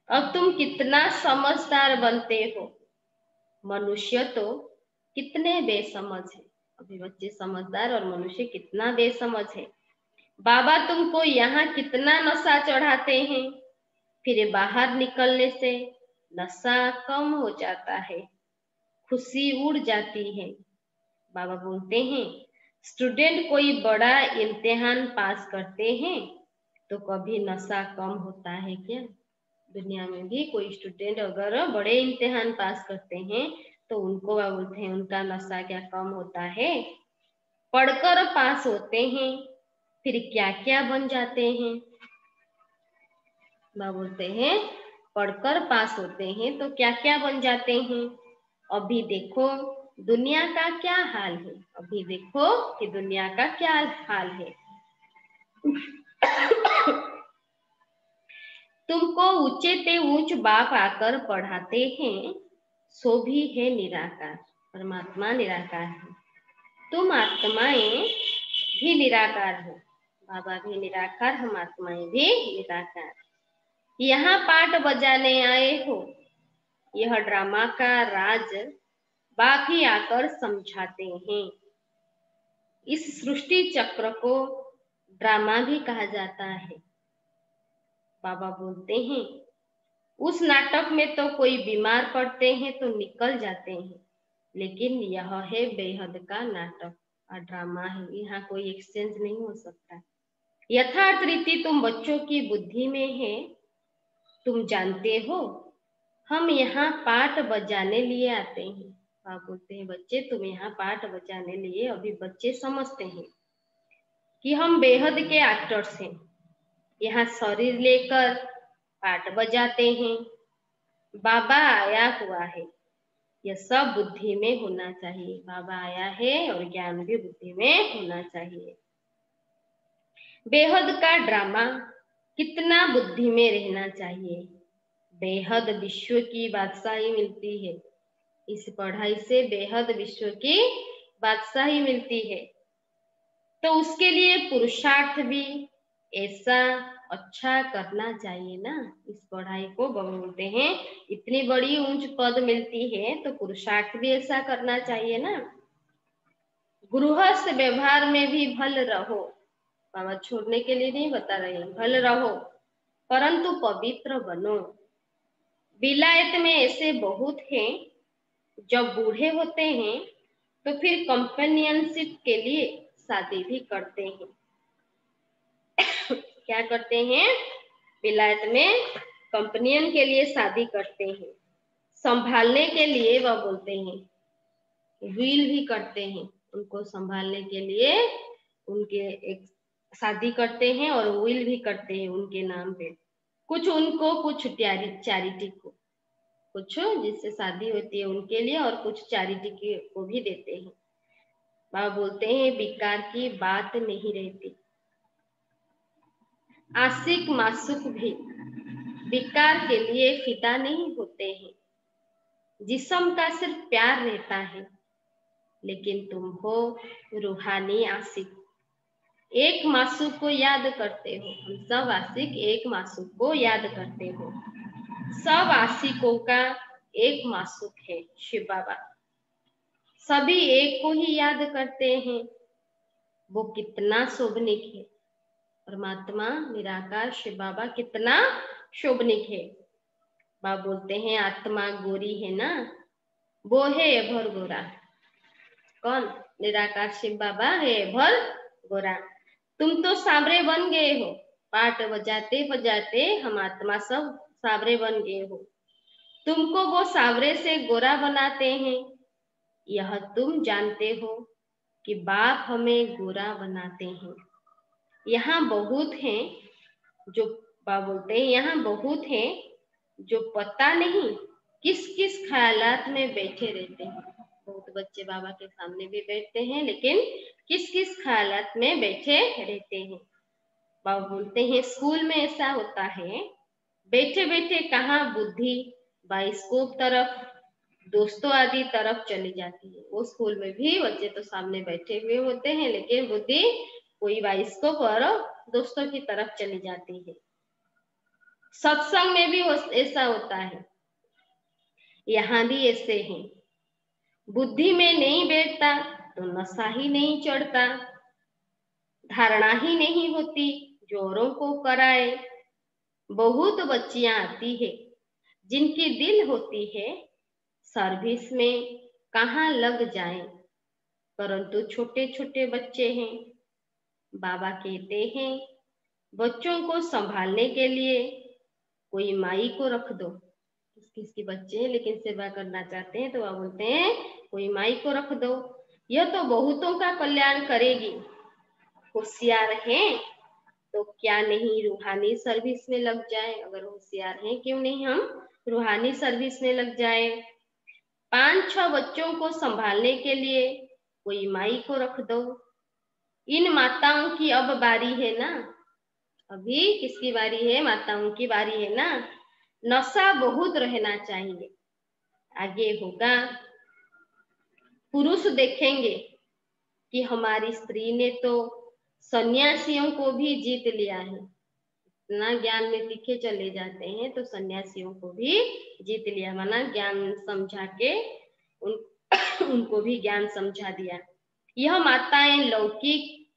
अब तुम कितना समझदार बनते हो। मनुष्य तो कितने बेसमझ है, अभी बच्चे समझदार और मनुष्य कितना बेसमझ है। बाबा तुमको यहाँ कितना नशा चढ़ाते हैं, फिर बाहर निकलने से नशा कम हो जाता है, खुशी उड़ जाती है। बाबा बोलते हैं स्टूडेंट कोई बड़ा इम्तिहान पास करते हैं तो कभी नशा कम होता है क्या? दुनिया में भी कोई स्टूडेंट अगर बड़े इम्तिहान पास करते हैं तो उनको बोलते हैं उनका नशा क्या कम होता है? पढ़कर पास होते हैं फिर क्या क्या बन जाते हैं। बोलते हैं पढ़कर पास होते हैं तो क्या क्या बन जाते हैं। अभी देखो दुनिया का क्या हाल है, अभी देखो कि दुनिया का क्या हाल है। तुमको ऊंचे ते ऊंच बाप आकर पढ़ाते हैं, सो भी है निराकार। परमात्मा निराकार है, तुम आत्माएं भी निराकार हो, बाबा भी निराकार, हम आत्माएं भी निराकार। यहाँ पाठ बजाने आए हो, यह ड्रामा का राज बाप ही आकर समझाते हैं। इस सृष्टि चक्र को ड्रामा भी कहा जाता है। बाबा बोलते हैं उस नाटक में तो कोई बीमार पड़ते हैं तो निकल जाते हैं, लेकिन यह है बेहद का नाटक और ड्रामा है, यहाँ कोई एक्सचेंज नहीं हो सकता। यथार्थ रीति तुम बच्चों की बुद्धि में है, तुम जानते हो हम यहाँ पाठ बजाने लिए आते हैं। आप बोलते हैं बच्चे तुम यहाँ पाठ बजाने लिए, अभी बच्चे समझते हैं कि हम बेहद के एक्टर्स हैं, यहाँ शरीर लेकर पाठ बजाते हैं। बाबा आया हुआ है, यह सब बुद्धि में होना चाहिए। बाबा आया है और ज्ञान भी बुद्धि में होना चाहिए। बेहद का ड्रामा कितना बुद्धि में रहना चाहिए। बेहद विश्व की बादशाही मिलती है, इस पढ़ाई से बेहद विश्व की बादशाही मिलती है, तो उसके लिए पुरुषार्थ भी ऐसा अच्छा करना चाहिए ना। इस पढ़ाई को बोलते हैं इतनी बड़ी ऊंच पद मिलती है तो पुरुषार्थ भी ऐसा करना चाहिए ना। गृहस्थ व्यवहार में भी भल रहो, बाबा छोड़ने के लिए नहीं बता रहे, भल रहो परंतु पवित्र बनो। विलायत में ऐसे बहुत हैं, जब बूढ़े होते हैं तो फिर कंपेनियनशिप के लिए शादी भी करते हैं। क्या करते हैं, विलायत में कंपेनियन के लिए शादी करते हैं। संभालने के लिए वह बोलते हैं विल भी करते हैं, उनको संभालने के लिए उनके एक शादी करते हैं और विल भी करते हैं उनके नाम पे, कुछ उनको कुछ चैरिटी को, कुछ जिससे शादी होती है उनके लिए और कुछ चैरिटी को भी देते हैं। बाबा बोलते हैं विकार की बात नहीं रहती। आशिक मासूक भी विकार के लिए फिदा नहीं होते हैं, जिस्म का सिर्फ प्यार रहता है, लेकिन तुम हो रूहानी आशिक। एक मासूक को याद करते हो, हम सब आशिक एक मासूक को याद करते हो। सब आशिकों का एक मासूक है शिव बाबा, सभी एक को ही याद करते हैं। वो कितना शोभनिक है, परमात्मा निराकार शिव बाबा कितना शोभनिक है। बाबा बोलते हैं आत्मा गोरी है ना, वो है भर गोरा। कौन, निराकार शिव बाबा है भर गोरा। तुम तो सांवरे बन गए हो, पाठ बजाते बजाते हम आत्मा सब सांवरे बन गए हो। तुमको वो सांवरे से गोरा बनाते हैं, यह तुम जानते हो कि बाप हमें गोरा बनाते हैं। यहाँ बहुत हैं जो बाबा बोलते हैं यहाँ बहुत हैं जो पता नहीं किस किस ख्यालात में बैठे रहते हैं। बहुत बच्चे बाबा के सामने भी बैठते हैं, लेकिन किस किस ख्यालात में बैठे रहते हैं। बाबा बोलते हैं स्कूल में ऐसा होता है, बैठे बैठे कहाँ बुद्धि बाइस्कोप तरफ, दोस्तों आदि तरफ चली जाती है। वो स्कूल में भी बच्चे तो सामने बैठे हुए होते हैं, लेकिन बुद्धि कोई बाइस्कोप और दोस्तों की तरफ चली जाती है। सत्संग में भी ऐसा होता है, यहाँ भी ऐसे हैं। बुद्धि में नहीं बैठता तो नशा ही नहीं चढ़ता, धारणा ही नहीं होती जोरों को कराए। बहुत बच्चियां आती है जिनकी दिल होती है सर्विस में कहाँ लग जाएं, परंतु छोटे छोटे बच्चे हैं। बाबा कहते हैं बच्चों को संभालने के लिए कोई माई को रख दो। किसके बच्चे हैं लेकिन सेवा करना चाहते हैं तो वह बोलते हैं कोई माई को रख दो, यह तो बहुतों का कल्याण करेगी। होशियार हैं तो क्या नहीं रूहानी सर्विस में लग जाए? अगर होशियार हैं क्यों नहीं हम रूहानी सर्विस में लग जाए? 5-6 बच्चों को संभालने के लिए कोई माई को रख दो। इन माताओं की अब बारी है ना, अभी किसकी बारी है? माताओं की बारी है ना। नशा बहुत रहना चाहिए, आगे होगा। पुरुष देखेंगे कि हमारी स्त्री ने तो सन्यासियों को भी जीत लिया है, इतना ज्ञान में तीखे चले जाते हैं तो सन्यासियों को भी जीत लिया, माना ज्ञान समझा के उनको भी ज्ञान समझा दिया। यह माताएं लौकिक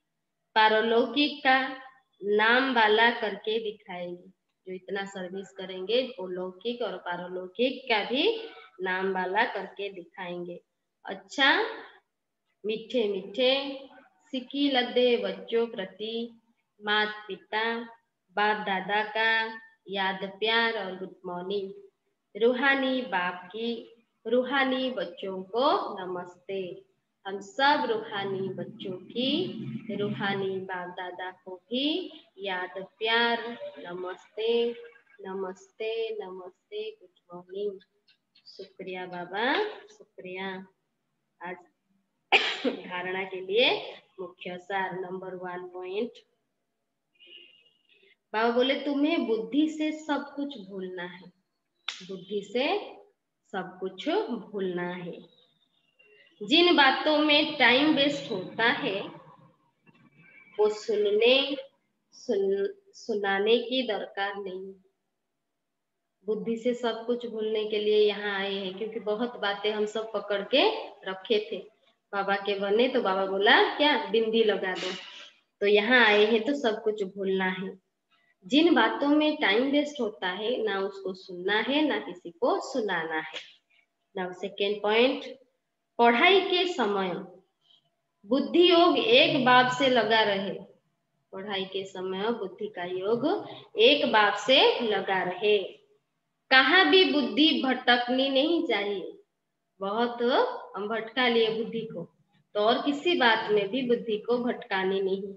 पारलौकिक का नाम वाला करके दिखाएंगी। जो इतना सर्विस करेंगे वो लौकिक और पारलौकिक का भी नाम वाला करके दिखाएंगे। अच्छा, मीठे मीठे सिक्की लद्दे बच्चों प्रति माता पिता बाप दादा का याद प्यार और गुड मॉर्निंग। रूहानी बाप की रूहानी बच्चों को नमस्ते। हम सब रूहानी बच्चों की रूहानी बाप दादा को भी याद प्यार नमस्ते नमस्ते नमस्ते, गुड मॉर्निंग। शुक्रिया बाबा, शुक्रिया। आज धारणा के लिए मुख्य सार नंबर 1 पॉइंट। बाबा बोले तुम्हें बुद्धि से सब कुछ भूलना है, बुद्धि से सब कुछ भूलना है। जिन बातों में टाइम वेस्ट होता है वो सुनाने की दरकार नहीं। बुद्धि से सब कुछ भूलने के लिए यहाँ आए हैं, क्योंकि बहुत बातें हम सब पकड़ के रखे थे। बाबा के बने तो बाबा बोला क्या बिंदी लगा दो, तो यहाँ आए हैं तो सब कुछ भूलना है। जिन बातों में टाइम वेस्ट होता है ना उसको सुनना है ना किसी को सुनाना है। नाउ सेकेंड पॉइंट, पढ़ाई के समय बुद्धि योग एक बाब से लगा रहे। पढ़ाई के समय बुद्धि का योग एक बाब से लगा रहे। कहाँ भी बुद्धि भटकनी नहीं चाहिए। बहुत हम भटका लिए बुद्धि को, तो और किसी बात में भी बुद्धि को भटकानी नहीं।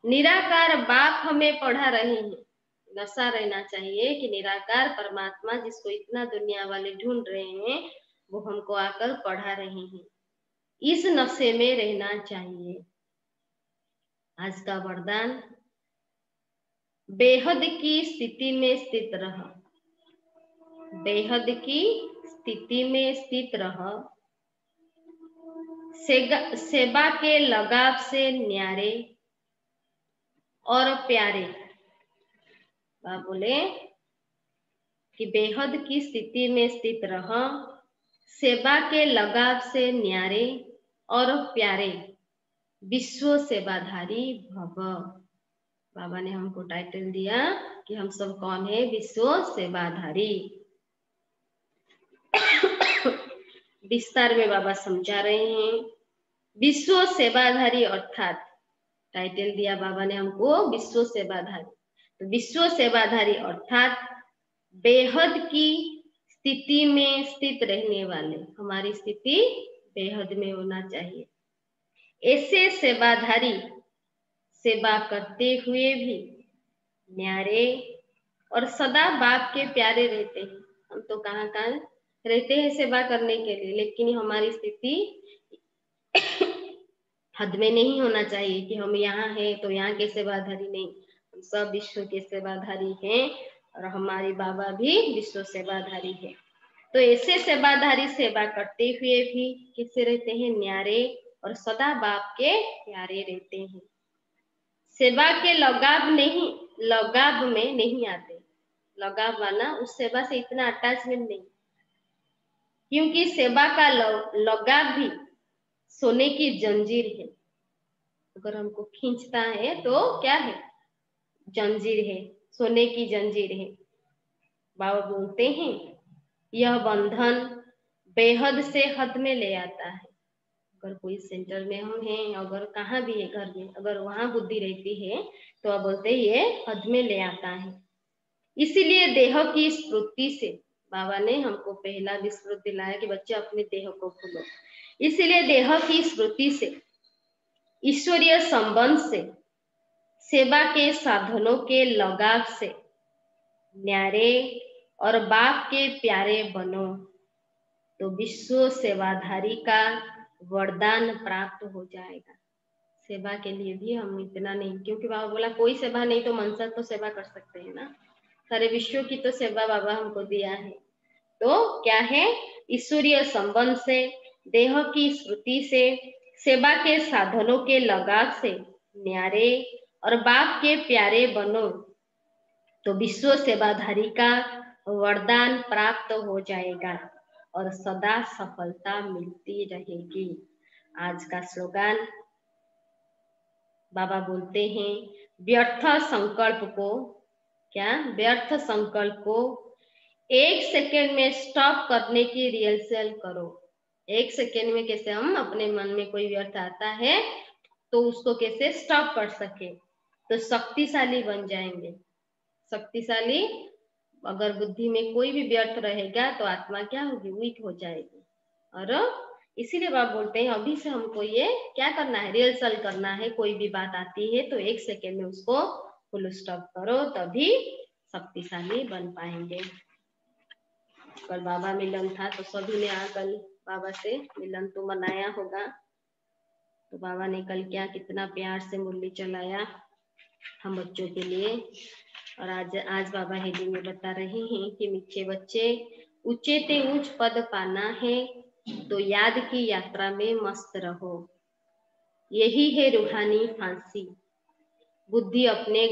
निराकार बाप हमें पढ़ा रहे हैं। नशा रहना चाहिए कि निराकार परमात्मा जिसको इतना दुनिया वाले ढूंढ रहे हैं वो हमको आकर पढ़ा रहे हैं। इस नशे में रहना चाहिए। आज का वरदान, बेहद की स्थिति में स्थित रह। बेहद की स्थिति में स्थित रह। सेवा के लगाव से न्यारे और प्यारे। बाबा बोले कि बेहद की स्थिति में स्थित रह, सेवा के लगाव से न्यारे और प्यारे, विश्व सेवाधारी भव। बाबा ने हमको टाइटल दिया कि हम सब कौन है? विश्व सेवाधारी। विस्तार में बाबा समझा रहे हैं। विश्व सेवाधारी अर्थात टाइटल दिया बाबा ने हमको विश्व सेवाधारी। तो विश्व सेवाधारी अर्थात बेहद की स्थिति में स्थित रहने वाले। हमारी स्थिति बेहद में होना चाहिए। ऐसे सेवाधारी सेवा करते हुए भी न्यारे और सदा बाप के प्यारे रहते हैं। हम तो कहाँ कहाँ रहते हैं सेवा करने के लिए, लेकिन हमारी स्थिति हद में नहीं होना चाहिए कि हम यहाँ हैं तो यहाँ के सेवाधारी नहीं। हम सब विश्व के सेवाधारी हैं और हमारी बाबा भी विश्व सेवाधारी है। तो ऐसे सेवाधारी सेवा करते हुए भी किससे रहते हैं? न्यारे और सदा बाप के प्यारे रहते हैं। सेवा के लगाव में नहीं आते। लगाव वाला उस सेवा से इतना अटैचमेंट नहीं, क्योंकि सेवा का लगाव भी सोने की जंजीर है। अगर हमको खींचता है तो क्या है? जंजीर है, सोने की जंजीर है। बाबा बोलते हैं यह बंधन बेहद से हद में ले आता है। अगर कोई सेंटर में हम हैं, अगर कहाँ भी है घर में, अगर वहां बुद्धि रहती है तो आप बोलते हैं ये हद में ले आता है। इसीलिए देह की स्मृति से बाबा ने हमको पहला विस्मृत दिलाया कि बच्चे अपने देह को भूलो। इसीलिए देह की स्मृति से, ईश्वरीय संबंध से सेवा के साधनों के लगाव से न्यारे और बाप के प्यारे बनो तो विश्व सेवाधारी का वरदान प्राप्त हो जाएगा। सेवा के लिए भी हम इतना नहीं, क्योंकि बाबा बोला कोई सेवा नहीं तो मनसा तो सेवा कर सकते हैं ना, सारे विश्व की तो सेवा बाबा हमको दिया है। तो क्या है, ईश्वरीय संबंध से, देह की स्मृति से, सेवा के साधनों के लगाव से न्यारे और बाप के प्यारे बनो तो विश्व सेवाधारी का वरदान प्राप्त हो जाएगा और सदा सफलता मिलती रहेगी। आज का स्लोगन बाबा बोलते हैं, व्यर्थ संकल्प को, क्या व्यर्थ संकल्प को 1 सेकेंड में स्टॉप करने की रिहर्सल करो। 1 सेकेंड में कैसे हम अपने मन में कोई व्यर्थ आता है तो उसको कैसे स्टॉप कर सके, तो शक्तिशाली बन जाएंगे। शक्तिशाली, अगर बुद्धि में कोई भी व्यर्थ रहेगा तो आत्मा क्या होगी, वीक हो जाएगी। और इसीलिए बाबा बोलते हैं अभी से हमको ये क्या करना है, रिहर्सल करना है। कोई भी बात आती है तो 1 सेकेंड में उसको फुल स्टॉप करो, तभी शक्तिशाली बन पाएंगे। कल बाबा मिलन था तो सभी ने कल बाबा से मिलन तो मनाया होगा। तो बाबा ने कल क्या कितना प्यार से मुरली चलाया हम बच्चों के लिए। और आज बाबा हेडिंग में बता रहे हैं कि मीठे बच्चे, ऊंचे ते ऊंच पद पाना है तो याद की यात्रा में मस्त रहो। यही है रूहानी फांसी, बुद्धि अपने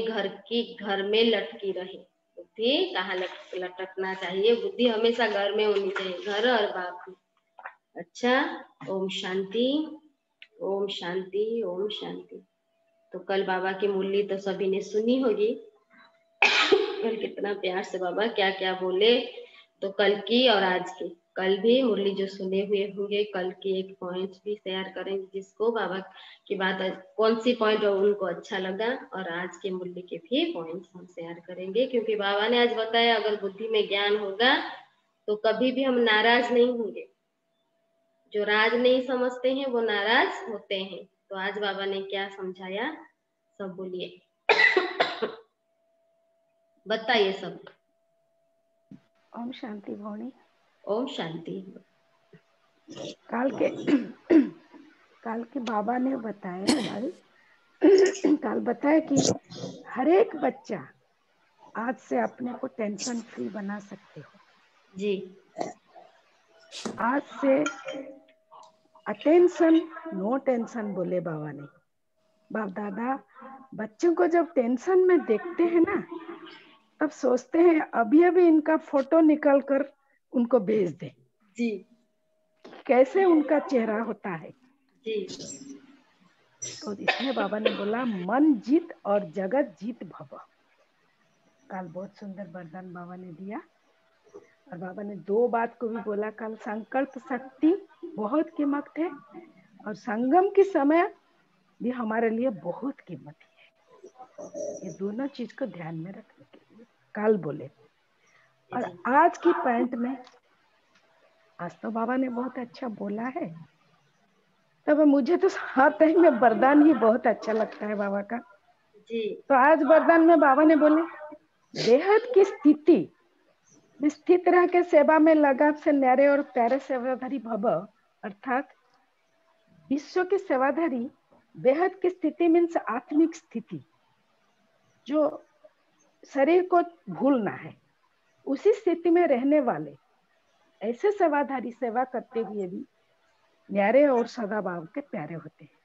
घर में लटकी रहे। बुद्धि कहाँ लटकना चाहिए, बुद्धि हमेशा घर में होनी चाहिए, घर और बाप में। अच्छा, ओम शांति, ओम शांति, ओम शांति। तो कल बाबा की मुरली तो सभी ने सुनी होगी। कल कितना प्यार से बाबा क्या क्या बोले, तो कल की और आज की, कल भी मुरली जो सुने हुए होंगे, कल की एक पॉइंट भी शेयर करेंगे जिसको बाबा की बात कौन सी पॉइंट उनको अच्छा लगा, और आज के मुरली के भी पॉइंट्स हम शेयर करेंगे। क्योंकि बाबा ने आज बताया अगर बुद्धि में ज्ञान होगा तो कभी भी हम नाराज नहीं होंगे। जो राज नहीं समझते हैं वो नाराज होते हैं। तो आज बाबा ने क्या समझाया, सब बोलिए, बताइए सब। ओम शांति भौणी। ओम शांति। काल के बाबा ने बताया, काल बताया कि हर एक बच्चा आज से अपने को टेंशन फ्री बना सकते हो जी। आज से अटेंशन नो टेंशन बोले बाबा ने। बाप दादा बच्चों को जब टेंशन में देखते हैं ना, तब सोचते हैं अभी अभी इनका फोटो निकल कर उनको भेज दे जी। कैसे उनका चेहरा होता है जी। तो इसलिए बाबा ने बोला मन जीत और जगत जीत भव। कल बहुत सुंदर वरदान बाबा ने दिया। और बाबा ने 2 बात को भी बोला कल, संकल्प शक्ति बहुत कीमत है और संगम के समय भी हमारे लिए बहुत कीमती है। ये दोनों चीज को ध्यान में रखने के लिए कल बोले। और आज की पॉइंट में, आज तो बाबा ने बहुत अच्छा बोला है, तब मुझे तो हर टाइम में वरदान ही बहुत अच्छा लगता है बाबा का जी। तो आज वरदान में बाबा ने बोले बेहद की स्थिति में स्थित रह के सेवा में लगाव से न्यारे और प्यारे सेवाधारी भव। अर्थात विश्व के सेवाधारी बेहद की स्थिति मीन्स आत्मिक स्थिति, जो शरीर को भूलना है, उसी स्थिति में रहने वाले ऐसे सेवाधारी सेवा करते हुए भी न्यारे और सदाभाव के प्यारे होते हैं।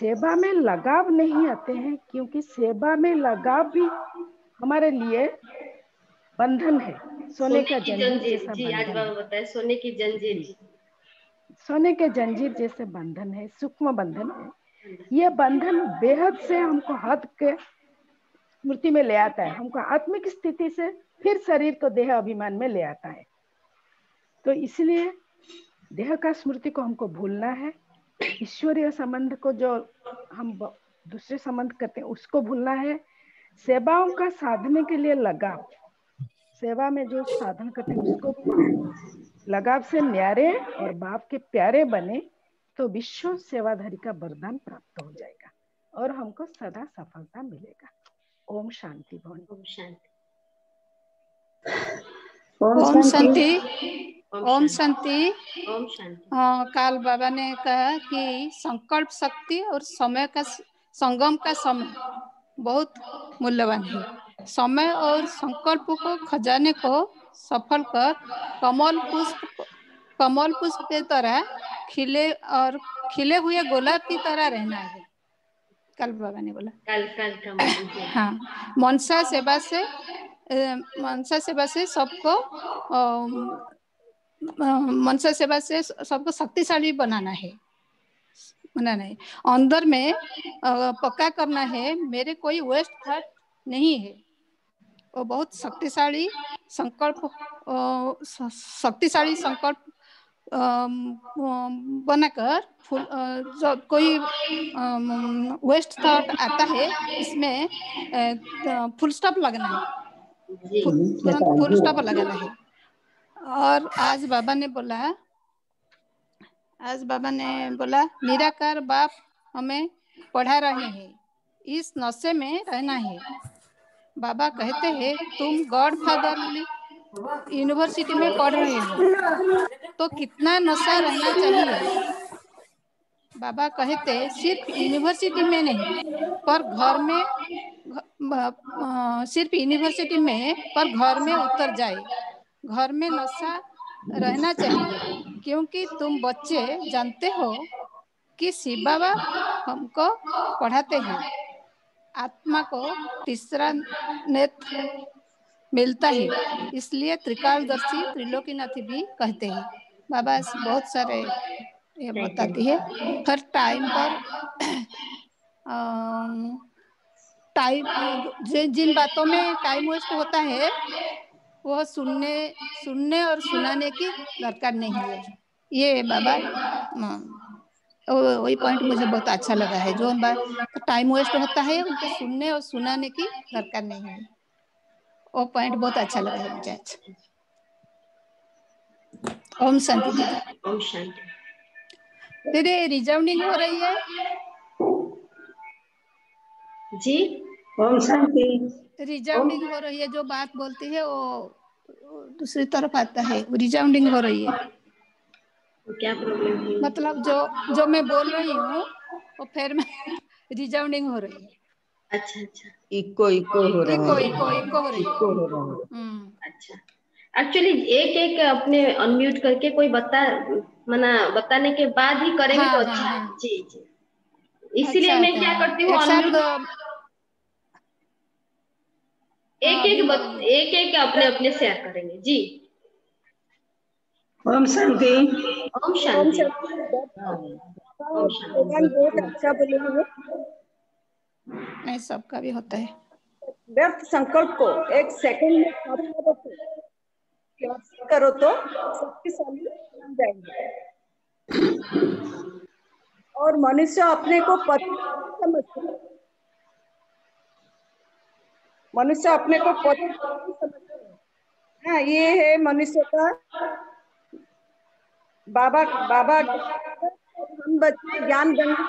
सेवा में लगाव नहीं आते हैं, क्योंकि सेवा में लगाव भी हमारे लिए बंधन है, सोने का जंजीर जैसा जी। आज बाबा बताए सोने की जंजीर, सोने के जंजीर जैसे बंधन है, सूक्ष्म बंधन है। ये बंधन बेहद से हमको हद के स्मृति में ले आता है, हमको आत्मिक स्थिति से फिर शरीर को देह अभिमान में ले आता है। तो इसलिए देह का स्मृति को हमको भूलना है, ईश्वरीय संबंध को जो हम दूसरे संबंध करते हैं उसको भूलना है। सेवाओं का साधने के लिए लगाव, सेवा में जो साधन करते हैं उसको लगाव से न्यारे और बाप के प्यारे बने तो विश्व सेवाधारी का वरदान प्राप्त हो जाएगा और हमको सदा सफलता मिलेगा। ओम शांति भवन। ओम शांति। ओम शांति। ओम शांति। ओम शांति। काल बाबा ने कहा कि संकल्प शक्ति और समय का संगम का समय बहुत मूल्यवान है। समय और संकल्प को खजाने को सफल कर कमल पुष्प की तरह खिले हुए गुलाब की तरह रहना है। कल बाबा ने बोला कल का हाँ, मनसा सेवा से सबको मनसा सेवा से सबको शक्तिशाली बनाना है अंदर में पक्का करना है। मेरे कोई वेस्ट थॉट नहीं है। वो बहुत शक्तिशाली संकल्प बनाकर जब कोई वेस्ट थॉट आता है इसमें फुल स्टॉप लगना है, तुरंत फुल स्टॉप लगाना है। और आज बाबा ने बोला निराकार बाप हमें पढ़ा रहे हैं, इस नशे में रहना है। बाबा कहते हैं तुम गॉड फादर यूनिवर्सिटी में पढ़ रहे हो तो कितना नशा रहना चाहिए। बाबा कहते सिर्फ यूनिवर्सिटी में नहीं पर घर में सिर्फ यूनिवर्सिटी में पर घर में उतर जाए। घर में नशा रहना चाहिए क्योंकि तुम बच्चे जानते हो कि शिव बाबा हमको पढ़ाते हैं आत्मा को तीसरा नेत्र मिलता है, इसलिए त्रिकालदर्शी त्रिलोकीनाथ भी कहते हैं। बाबा बहुत सारे ये बताती है। हर टाइम पर जिन बातों में टाइम वेस्ट होता है वो सुनने और सुनाने की दरकार नहीं है। ये बाबा वही पॉइंट मुझे बहुत अच्छा लगा है। जो टाइम वेस्ट होता है उनको सुनने और सुनाने की दरकार नहीं है। वो पॉइंट बहुत अच्छा लगा है मुझे आज। ओम शांति दीदी। ओम शांति। दीदी रिजाउंडिंग हो रही है जी। ओम शांति। रिजाउंडिंग हो रही है। जो बात बोलती है वो दूसरी तरफ आता है, रिजाउंडिंग हो रही है। क्या प्रॉब्लम है? मतलब जो मैं बोल रही हूँ वो फिर में रिजाउंडिंग हो रही है। अच्छा अच्छा। इको हो रहा है। इको हो रही है। अच्छा, एक्चुअली एक अपने अनम्यूट करके कोई बताने के बाद ही करेंगे तो अच्छा है। जी जी, इसीलिए मैं क्या करती हूँ अनम्यूट एक अपने अपने शेयर करेंगे। जी। ओम शांति। ओम शांति। ओम शांति। बहुत अच्छा बोले हैं। नहीं, सबका भी होता है। व्यर्थ संकल्प को एक सेकंड में करो तो शक्तिशाली बन जाएंगे। और मनुष्य अपने को पति समझता है। मनुष्य अपने को पति समझता है। हाँ, ये है मनुष्य का बाबा हम बच्चे ज्ञान गंगा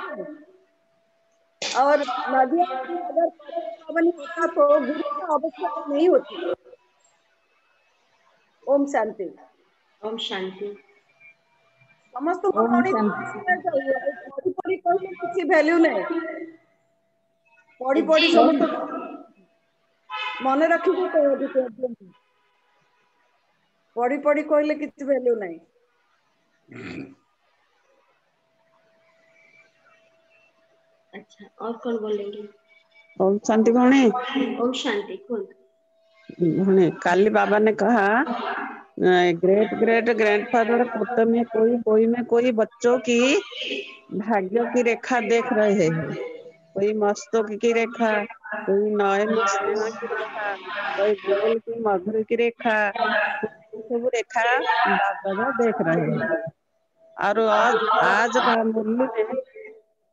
और नदियों अगर पावन होता तो गुरु का आवश्यकता नहीं होती। ओम शांति। ओम शांति। समस्त पढ़ी कहले किसी वैल्यू नहीं। पढ़ी समस्त मन रखिए पढ़ी कहले किसी वैल्यू नहीं। अच्छा, और कौन बोलेंगे? ओम शांति भौणी। ओम शांति। कौन भौणी काली बाबा ने कहा ग्रेट ग्रैंडफादर पुत्र में कोई बच्चों की भाग्य की रेखा देख रहे हैं। कोई मस्तक की रेखा, कोई नयन स्नेह की रेखा, कोई बोल की मधुर की रेखा, सब रेखा बाबा देख रहे हैं। और आज का मूल्य में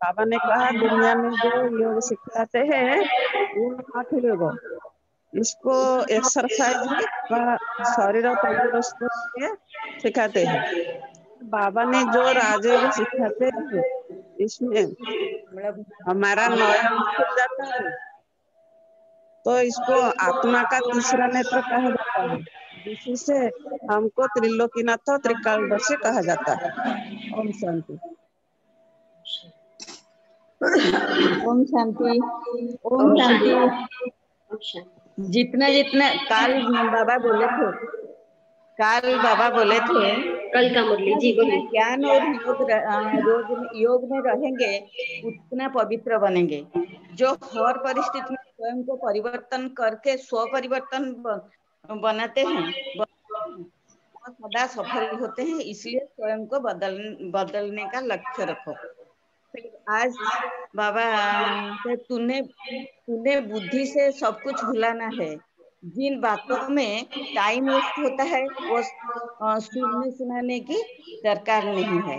बाबा ने कहा दुनिया में जो योग सिखाते हैं वो 8 योग, इसको एक्सरसाइज का शरीर तंदुरुस्त के सिखाते हैं। बाबा ने जो राजयोग सिखाते हैं इसमें हमारा नयन खुल जाता है, तो इसको आत्मा का तीसरा नेत्र कहा जाता है, जिसी से हमको त्रिलोकीनाथ त्रिकालदर्शी कहा जाता है। ओम शांति। ओम शांति। ओम शांति। जितना जितना काल बाबा बोले थे, कल का मुरली जी जितना बोलिए। ज्ञान और योग में रहेंगे उतना पवित्र बनेंगे। जो हर परिस्थिति में स्वयं को परिवर्तन करके स्व परिवर्तन बनाते हैं वो सदा सफल होते हैं। इसलिए स्वयं को बदलने का लक्ष्य रखो। फिर आज बाबा तूने बुद्धि से सब कुछ भुलाना है। जिन बातों में टाइम वेस्ट होता है वो सुनने सुनाने की दरकार नहीं है।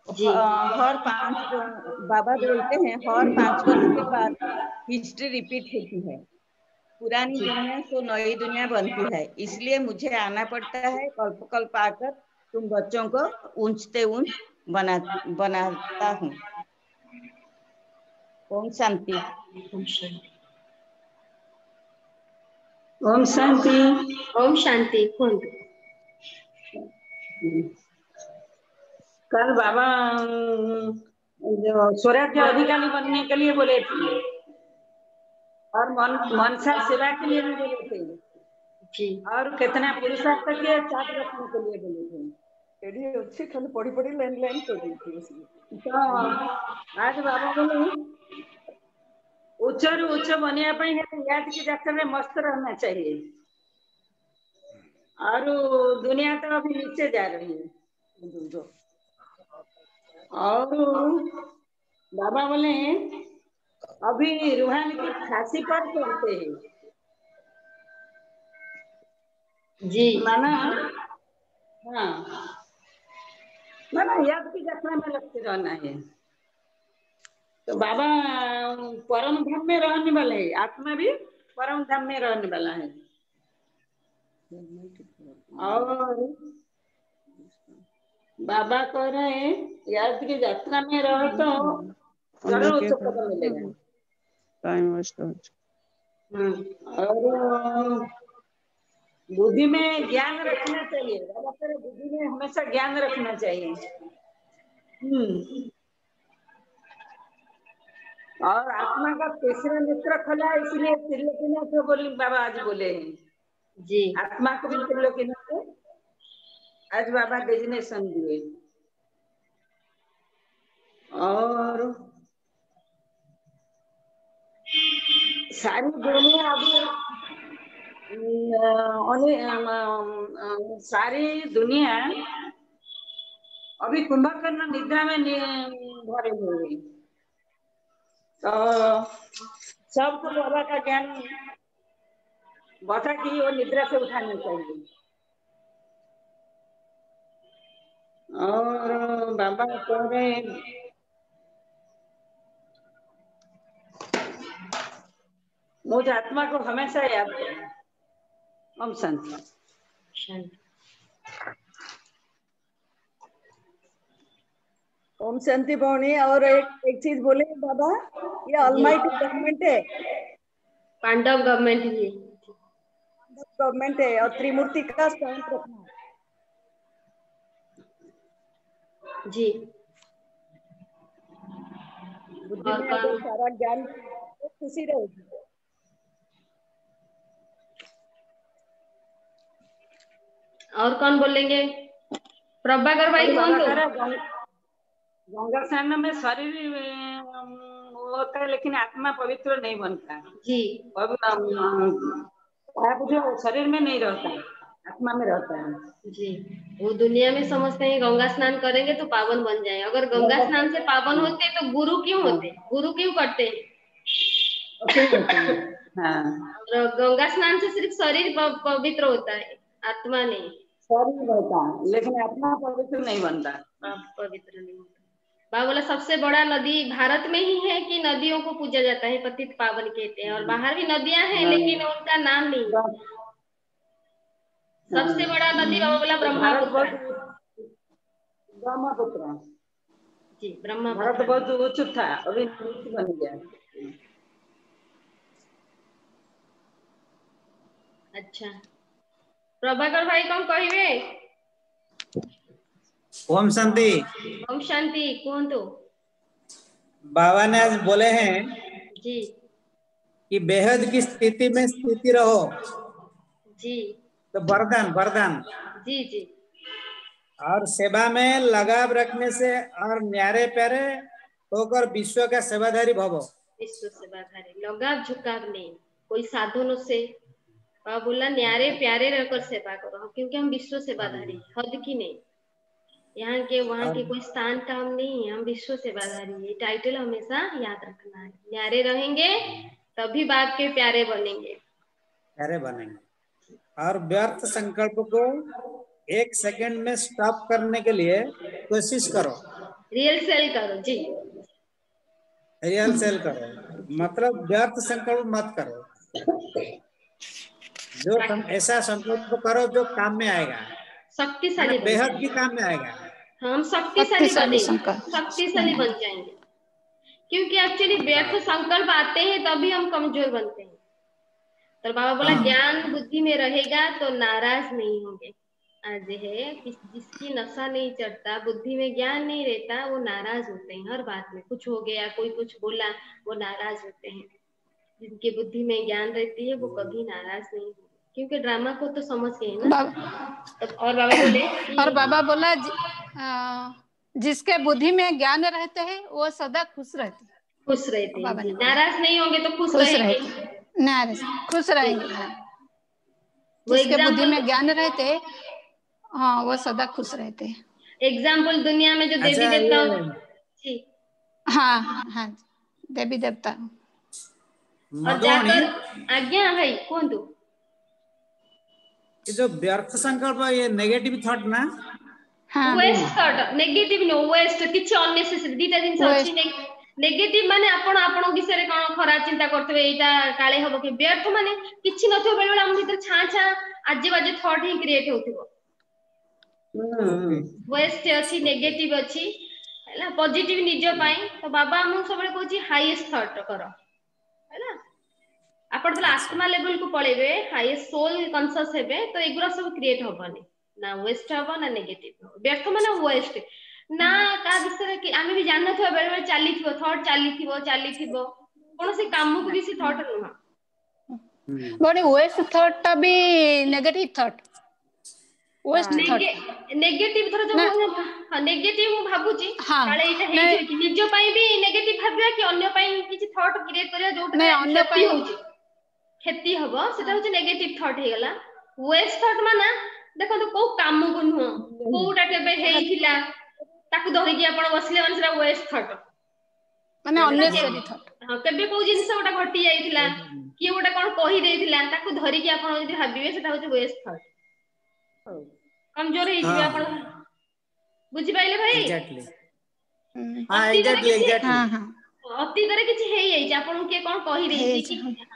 हर 5 बाबा बोलते हैं हर 5 वर्ष के बाद हिस्ट्री रिपीट होती है। पुरानी दुनिया से नई दुनिया बनती है। इसलिए मुझे आना पड़ता है। कल्प कल्प आकर तुम बच्चों को ऊंचते ऊंच बनाता हूँ। ओम शांति। ओम शांति। ओम शांति। कल बाबा जो स्वराज्य अधिकारी बनने के लिए बोले थे और मनसा सेवा के लिए भी बोले थे जी। और कितना पुरुषार्थ के चाट रखने के लिए बोले थे। एडी अच्छी खाली पढ़ी पढ़ी लाइन लाइन कर दी थी उसमें। तो आज बाबा बोले उच्च उच्च बनिया याद की जाकर में मस्त रहना चाहिए। और दुनिया तो अभी नीचे जा रही है। और बाबा बोले अभी रूहानी की फांसी पर चलते हैं जी। माना हाँ माना याद की यात्रा में लगते रहना है। तो बाबा परम धाम में रहने वाले है। आत्मा भी परम धाम में रहने वाला है। और बाबा कह रहे हैं याद की यात्रा में रहो तो जरूर उच्च पद मिलेगा। टाइम वेस्ट हो। और बुद्धि में ज्ञान रखना चाहिए। बाबा कह रहे बुद्धि में हमेशा ज्ञान रखना चाहिए। और आत्मा का तीसरा नेत्र खुला है, इसलिए त्रिलोकीनाथ बोली बाबा आज बोले हैं जी। आत्मा को भी त्रिलोकीनाथ आज बाबा डेजिनेशन दिए। और सारी दुनिया सारी दुनिया अभी कुंभकर्ण निद्रा में भरे हुए हैं। तो सबको बाबा का ज्ञान बता कि वो निद्रा से उठानी चाहिए। और बाबा कह रहे मुझे आत्मा को हमेशा याद करो। ओम शांति। ओम शांति भवनी। और एक चीज बोले बाबा, ये ऑलमाइटी गवर्नमेंट है, पांडव गवर्नमेंट ही गवर्नमेंट है और त्रिमूर्ति का स्थान रखना जी। बुद्धि में अगर सारा ज्ञान तो खुशी रहेगी। और कौन बोलेंगे? प्रभाकर भाई कौन? गंगा स्नान में शरीर होता है लेकिन आत्मा पवित्र नहीं बनता जी। आप जो शरीर में नहीं रहता, आत्मा में रहता है जी। वो दुनिया में समझते हैं गंगा स्नान करेंगे तो पावन बन जाए। अगर गंगा स्नान से पावन होते तो गुरु क्यों होते? गुरु क्यों करते हैं? और गंगा स्नान से सिर्फ शरीर पवित्र होता है, आत्मा नहीं। शरीर होता है लेकिन आत्मा पवित्र नहीं बनता। पवित्र नहीं होता। बाबा बोला सबसे बड़ा नदी भारत में ही है कि नदियों को पूजा जाता है, पतित पावन कहते हैं। और बाहर भी नदियां हैं लेकिन उनका नाम नहीं। सबसे बड़ा नदी बाबा बोला ब्रह्मपुत्र। जी ब्रह्मा भरत पत्थर। बहुत उत्सुक था, अभी नीच बन गया। अच्छा प्रभाकर भाई कौन कहिबे? ओम शांति। ओम शांति कहतु। बाबा ने आज बोले हैं जी कि बेहद की स्थिति में स्थिति रहो, जी तो वरदान वरदान। जी जी और सेवा में लगाव रखने से और न्यारे प्यारे होकर विश्व का सेवाधारी भवो। विश्व सेवाधारी, लगाव झुकाव नहीं, कोई साधनों से और बोला न्यारे प्यारे रहकर सेवा करो, क्योंकि हम विश्व सेवाधारी, हद की नहीं, यहाँ के वहाँ के कोई स्थान का हम नहीं है, हम विश्व सेवाधारी। ये टाइटल हमेशा याद रखना है। न्यारे रहेंगे तभी बाप के प्यारे बनेंगे, प्यारे बनेंगे। और व्यर्थ संकल्प को 1 सेकंड में स्टॉप करने के लिए कोशिश करो। रियल सेल करो जी, रियल सेल करो, मतलब व्यर्थ संकल्प मत करो। ऐसा संकल्प करो जो काम में आएगा, शक्तिशाली बन बेहद जाएंगे। भी काम में आएगा। हम शक्तिशाली बनेंगे, संकल्प। शक्तिशाली बन जाएंगे, क्योंकि एक्चुअली व्यर्थ संकल्प आते हैं तभी हम कमजोर बनते हैं। तो बाबा बोला ज्ञान बुद्धि में रहेगा तो नाराज नहीं होंगे। आज है जिसकी नशा नहीं चढ़ता, बुद्धि में ज्ञान नहीं रहता, वो नाराज होते हैं हर बात में। कुछ हो गया, कोई कुछ बोला, वो नाराज होते हैं। जिनकी बुद्धि में ज्ञान रहती है वो कभी नाराज नहीं होते, क्योंकि ड्रामा को तो समझ गए ना। तो और बाबा बोले और बाबा बोला जिसके बुद्धि में ज्ञान रहते हैं वो सदा खुश रहते हैं। खुश रहते हैं बाबा जी, ने बोला नाराज नहीं होंगे तो खुश खुश रहेंगे। रहते नाराज खुश रहेंगे। हाँ वो जिसके बुद्धि एग्जाम्पल, में ज्ञान रहते हाँ वो सदा खुश रहते हैं। एग्जाम्पल दुनिया में जो देवी अच्छा, देवता ये जी हाँ हाँ देवी देवता और मधुवाणी, जाकर आज्ञा भाई कहतु। ये जो व्यर्थ संकल्प ये नेगेटिव थॉट ना, हाँ waste thought, negative no waste, किछि अननेसेसरी दीटा जिंस अछि। नेगेटिव माने आपण आपण विषय रे कोन खराब चिंता करथबे, एटा काळे हबो कि। व्यर्थ माने किछि नथो, बेले बेले हम भीतर छा छा आजे बाजे थॉट ही क्रिएट होथिबो। वेस्ट अछि, नेगेटिव अछि, हैला पॉजिटिव निज पाई। तो बाबा हम सबले कहछि हाईएस्ट थॉट करो, हैला। आपण बोले आत्मा लेवल को पळेबे, हाईएस्ट सोल कॉन्शियस हेबे, तो एगुरा सब क्रिएट होबनी ना। वेस्ट हबो ना नेगेटिव। व्यर्थ माने वेस्ट ना, का विषय कि आमे भी जानना थो, बेले बेले चालिथिबो थॉट, चालिथिबो कोन से काम को भी से थॉट नुहा। बड़ी वेस्ट थॉट टा भी negative thought, waste thought negative थोड़ा जो हां नेगेटिव मु भाबुची काले एटा हे जे कि निजो पई भी नेगेटिव भाबिया कि अन्य पई किछि थॉट क्रिएट करिया जोटा क्षति होउची, क्षति हबो, सेटा होची नेगेटिव थॉट हे गला। वेस्ट थॉट माना देखो तो को काम को नुह, कोटा केबे हेइथिला ताकू धरि कि आपण बसले माने सेटा वेस्ट थॉट माने अननेसेसरी थॉट। हां केबे को जिंस ओटा घटी जाइथिला कि ओटा कोन कहि देइथिला ताकू धरि कि आपण जदि भाबिबे सेटा होची वेस्ट थॉट। कमजोर ही जिवे आपण बुझि पाइले भाई। एग्जैक्टली हां एग्जैक्टली एग्जैक्टली हां हां अति करे किछि हेइ जाइछ, आपण के कोन कहि देइछि कि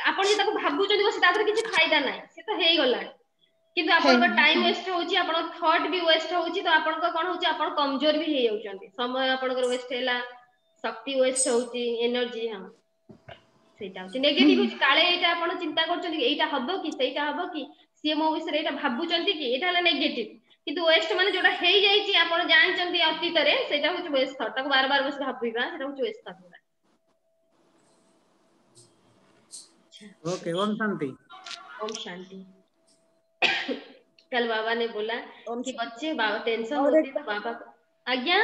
आपण जे ताको भाबुचନ୍ତି बस तादर किछि फायदा नाही, से तो हेइ गला। किंतु आपण को टाइम वेस्ट होउची, आपण थॉट भी वेस्ट होउची, तो आपण को कोन होउची, आपण कमजोर भी हेइ जाउचंती। समय आपण को वेस्ट हैला, शक्ति वेस्ट होउची, एनर्जी। हां सेटा होची नेगेटिव होची। काले एटा आपण चिंता करचंती कि एटा हबो कि सेटा हबो कि, से मो विषय एटा भाबुचंती कि एटा हला नेगेटिव, किंतु वेस्ट माने जोटा हेइ जाइची आपण जानचंती अतीत रे, सेटा होची वेस्ट थॉट। ताको बार बार बस भाबिबा, सेटा होची waste thought. Okay Om Shanti. Om Shanti. कल बाबा ने बोला कि बच्चे बाबा टेंशन होती तो बाबा आज्ञा,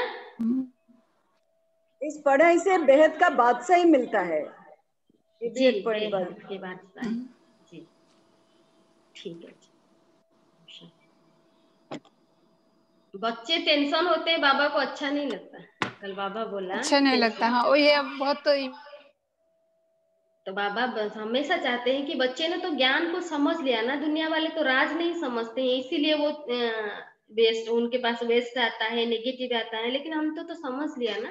इस पढ़ाई से बेहद का बादशाह ही मिलता है। जी बेहद के बादशाह जी, ठीक है। बच्चे टेंशन होते हैं, बाबा को अच्छा नहीं लगता। कल बाबा बोला अच्छा नहीं लगता। हाँ वो ये बहुत तो बाबा हमेशा चाहते हैं कि बच्चे ने तो ज्ञान को समझ लिया ना, दुनिया वाले तो राज नहीं समझते हैं, इसीलिए वो वेस्ट, उनके पास वेस्ट आता है, नेगेटिव आता है। लेकिन हम तो समझ लिया ना,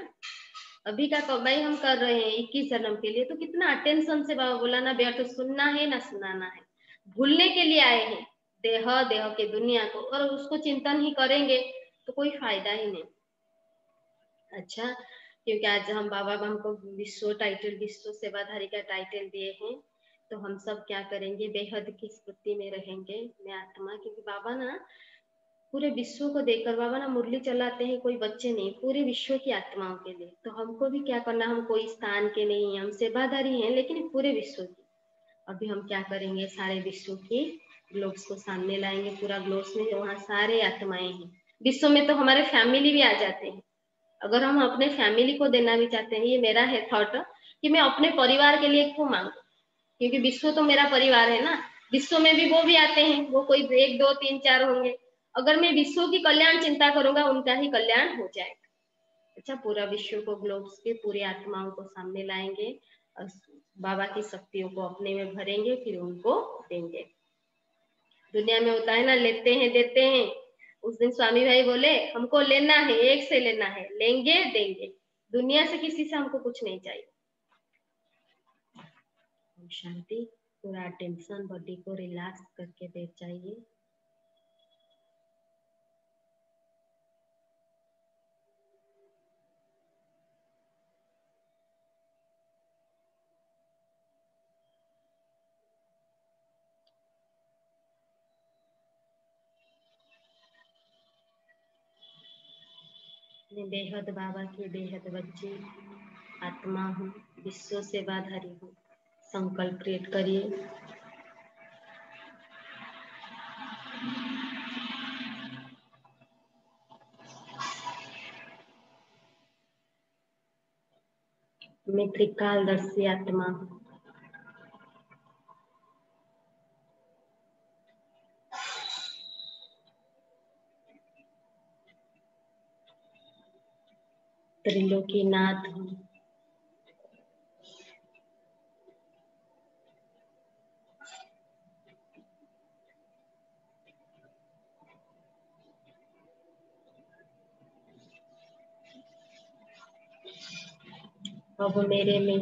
अभी का कमाई हम कर रहे हैं 21 जन्म के लिए, तो कितना अटेंशन से बाबा बोला ना, बेटा सुनना है ना सुनाना है। भूलने के लिए आए हैं देह के दुनिया को, और उसको चिंतन ही करेंगे तो कोई फायदा ही नहीं। अच्छा, क्योंकि आज हम बाबा हमको विश्व सेवाधारी का टाइटल दिए हैं, तो हम सब क्या करेंगे, बेहद की स्मृति में रहेंगे। मैं आत्मा, क्योंकि बाबा ना पूरे विश्व को देखकर, बाबा ना मुरली चलाते हैं, कोई बच्चे नहीं, पूरे विश्व की आत्माओं के लिए। तो हमको भी क्या करना, हम कोई स्थान के नहीं, हम सेवाधारी हैं, लेकिन पूरे विश्व की। अभी हम क्या करेंगे, सारे विश्व की ग्लोब्स को सामने लाएंगे, पूरा ग्लोब्स में, तो वहाँ सारे आत्माएं हैं। विश्व में तो हमारे फैमिली भी आ जाते हैं। अगर हम अपने फैमिली को देना भी चाहते हैं, ये मेरा है थॉट कि मैं अपने परिवार के लिए क्यों मांगू, क्योंकि विश्व तो मेरा परिवार है ना। विश्व में भी वो भी आते हैं, वो कोई 1 2 3 4 होंगे। अगर मैं विश्व की कल्याण चिंता करूंगा, उनका ही कल्याण हो जाएगा। अच्छा, पूरा विश्व को, ग्लोब्स के पूरी आत्माओं को सामने लाएंगे और बाबा की शक्तियों को अपने में भरेंगे, फिर उनको देंगे। दुनिया में होता है ना, लेते हैं देते हैं। उस दिन स्वामी भाई बोले हमको लेना है, एक से लेना है, लेंगे देंगे। दुनिया से किसी से हमको कुछ नहीं चाहिए। शांति, पूरा टेंशन बॉडी को रिलैक्स करके बैठ जाइए। मैं बेहद बाबा की बेहद बच्ची आत्मा हूँ, विश्व सेवाधारी हूँ। संकल्प क्रिएट करिए। मैं त्रिकालदर्शी आत्मा हूँ। त्रिलोकीनाथ हूँ। अब मेरे में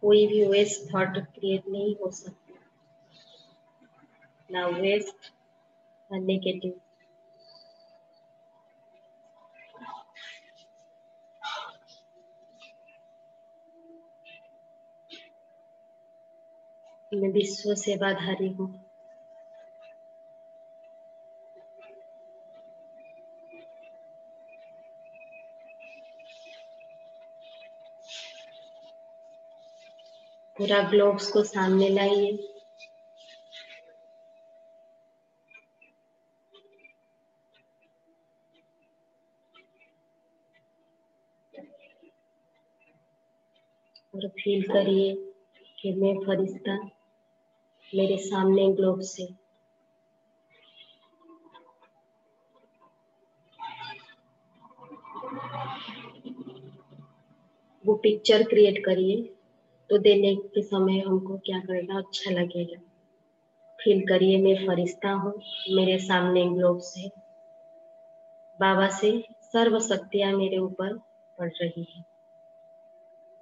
कोई भी वेस्ट थॉट क्रिएट नहीं हो सकता, ना वेस्ट ना नेगेटिव। मैं विश्व सेवाधारी हूँ। पूरा ग्लोब्स को सामने लाइए। और फील करिए कि मैं फरिश्ता मेरे सामने ग्लोब से वो पिक्चर क्रिएट करिए, तो देने के समय हमको क्या करेगा, अच्छा लगेगा। फील करिए मैं फरिश्ता हूँ, मेरे सामने ग्लोब से बाबा से सर्व शक्तियाँ मेरे ऊपर पड़ रही है,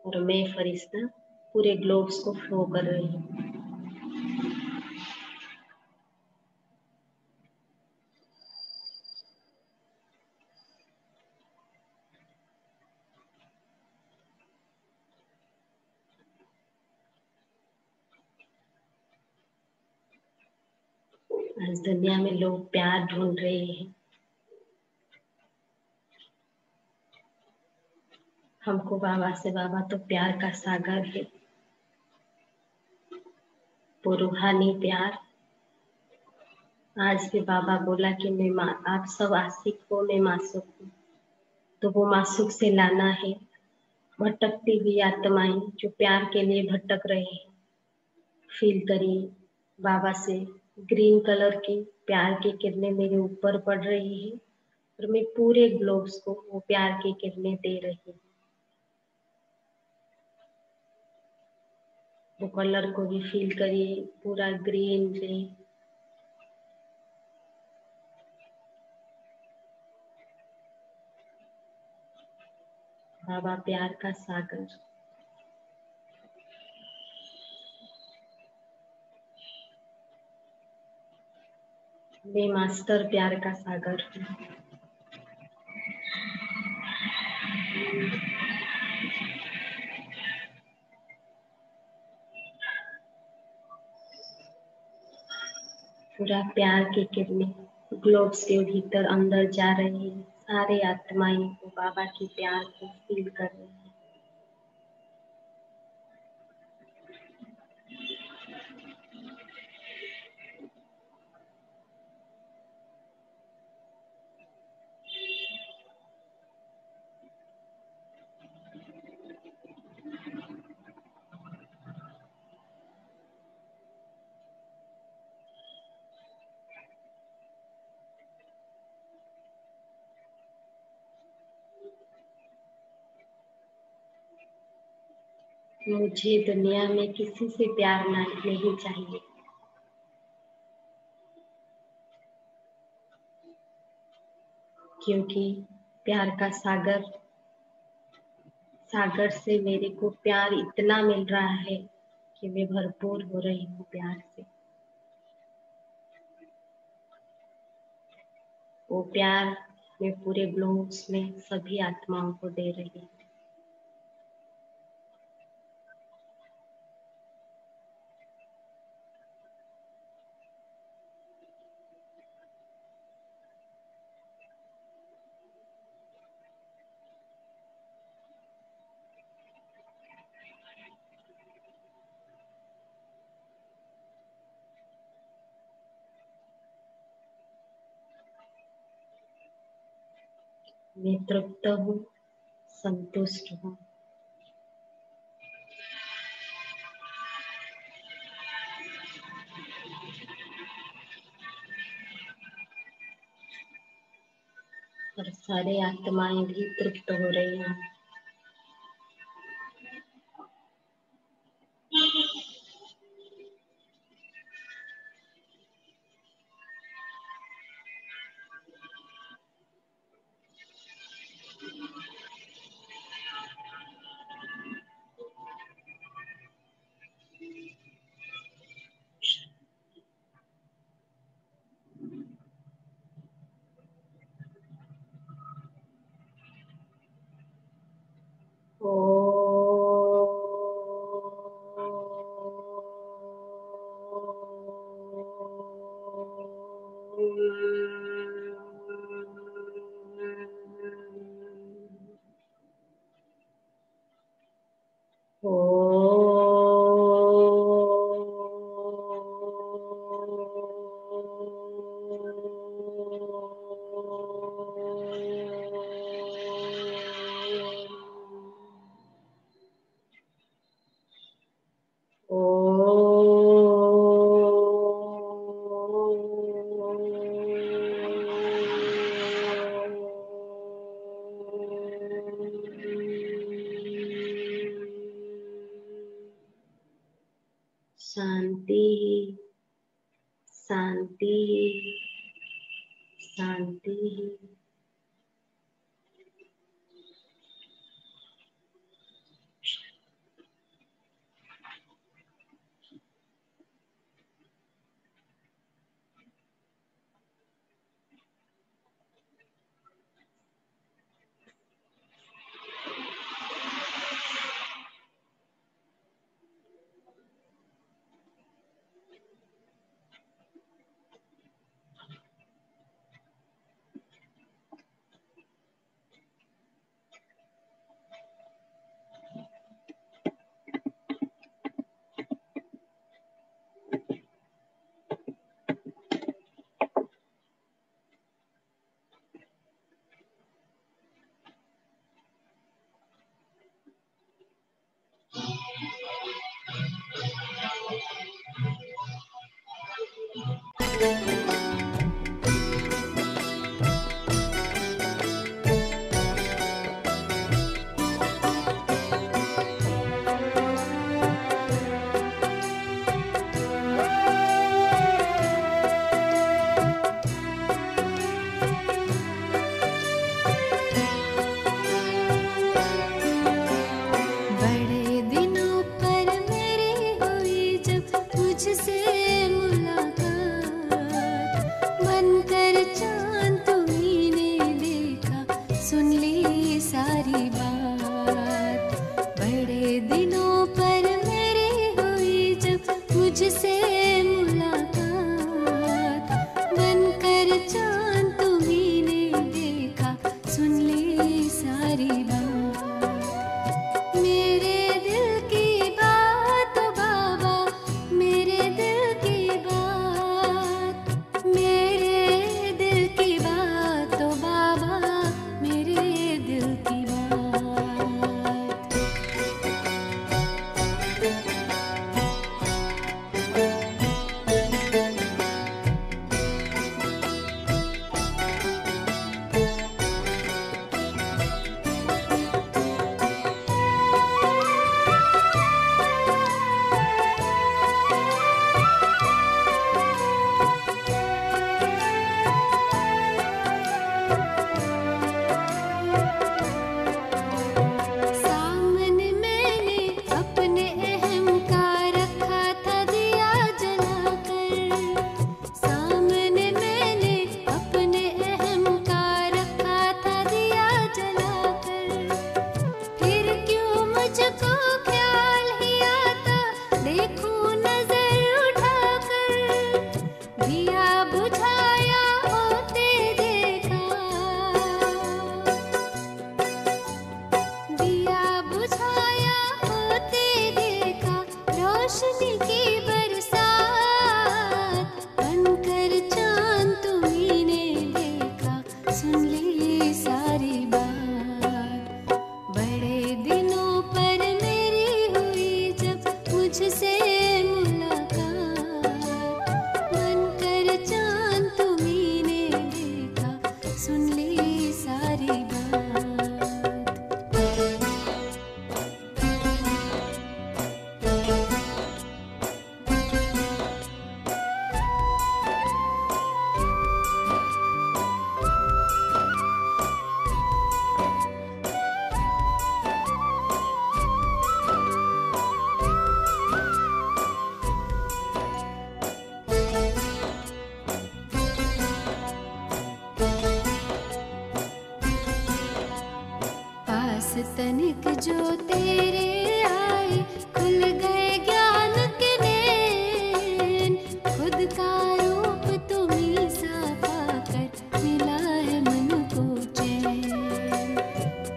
और मैं फरिश्ता पूरे ग्लोब्स को फ्लो कर रही हूँ। आज दुनिया में लोग प्यार ढूंढ रहे हैं, हमको बाबा से, बाबा तो प्यार का सागर है, वो रूहानी प्यार। आज भी बाबा बोला कि मैं आप सब आशिक हो, मैं मासूक हूँ, तो वो मासूक से लाना है भटकती हुई आत्माएं जो प्यार के लिए भटक रहे हैं। फील करिए बाबा से ग्रीन कलर की प्यार की किरणें मेरे ऊपर पड़ रही है, और मैं पूरे ग्लोब्स को वो प्यार की किरणें दे रही हूँ। वो कलर को भी फील करिए, पूरा ग्रीन रेड। बाबा प्यार का सागर, मैं मास्टर प्यार का सागर हूँ। पूरा प्यार की किरणें ग्लोब्स के भीतर अंदर जा रही है। सारे आत्माएं को बाबा की प्यार को फील कर रही है। मुझे दुनिया में किसी से प्यार नहीं चाहिए। क्योंकि प्यार का सागर से मेरे को प्यार इतना मिल रहा है कि मैं भरपूर हो रही हूँ प्यार से। वो प्यार मैं पूरे ग्लोब्स में सभी आत्माओं को दे रही हूँ। मैं तृप्त हूँ, संतुष्ट हूँ। और सारे आत्माएं भी तृप्त हो रही हैं। शांति, शांति, शांति। बड़े दिनों पर मेरी हुई जब तुझसे मुलाकात, बनकर चांद तुम्हीं ने देखा, सुन ली सारी बात। बड़े दिनों पर मेरी हुई जब तुझसे मुलाकात, सारी बात। मेरे दिल की बात ओ बाबा, मेरे दिल की बात, मेरे दिल की बात ओ बाबा, मेरे दिल की बात। सामने मैंने अपने अहम का रखा था दिया जलाकर, सामने मैंने अपने अहम का रखा था दिया जलाकर। फिर क्यों मुझको ख्याल ही आता, देखूं नजर उठाकर, दिया बुझाया होते देखा, दिया बुझाया होते देखा, रोशनी की बरसात बनकर चांद तुम्हीं ने देखा, सुन ली सारी बात। बड़े दिनों पर मेरी हुई जब मुझसे मुलाकात, बनकर चांद तुम्हीं ने देखा, सुन ली सारी बात। पास तनिक जो तेरे आए, खुल गए ज्ञान के नैन, खुद का रूप तुम्हीं सा पाकर मिला है मन को चैन।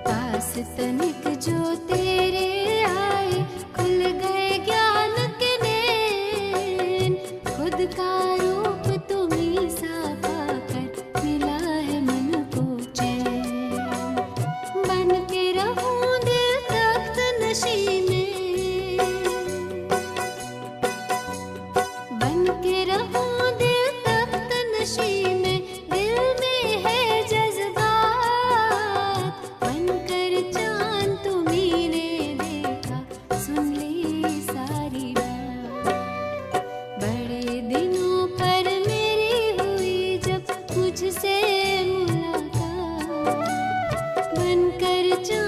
पास तनिक जो तेरे आए, खुल गए ज्ञान के नैन, खुद का रूप तुम्हीं सा पाकर मिला है मन को चैन। बन के रहूं दिल तख्त नशी में, बन के रहूं दिल तख्त नशी में, दिल में है जज्बात, बनकर चांद तुम्हीं ने देखा, सुन ली सारी बात। बड़े दिनों पर मेरी हुई जब मुझसे मुलाकात, बनकर चांद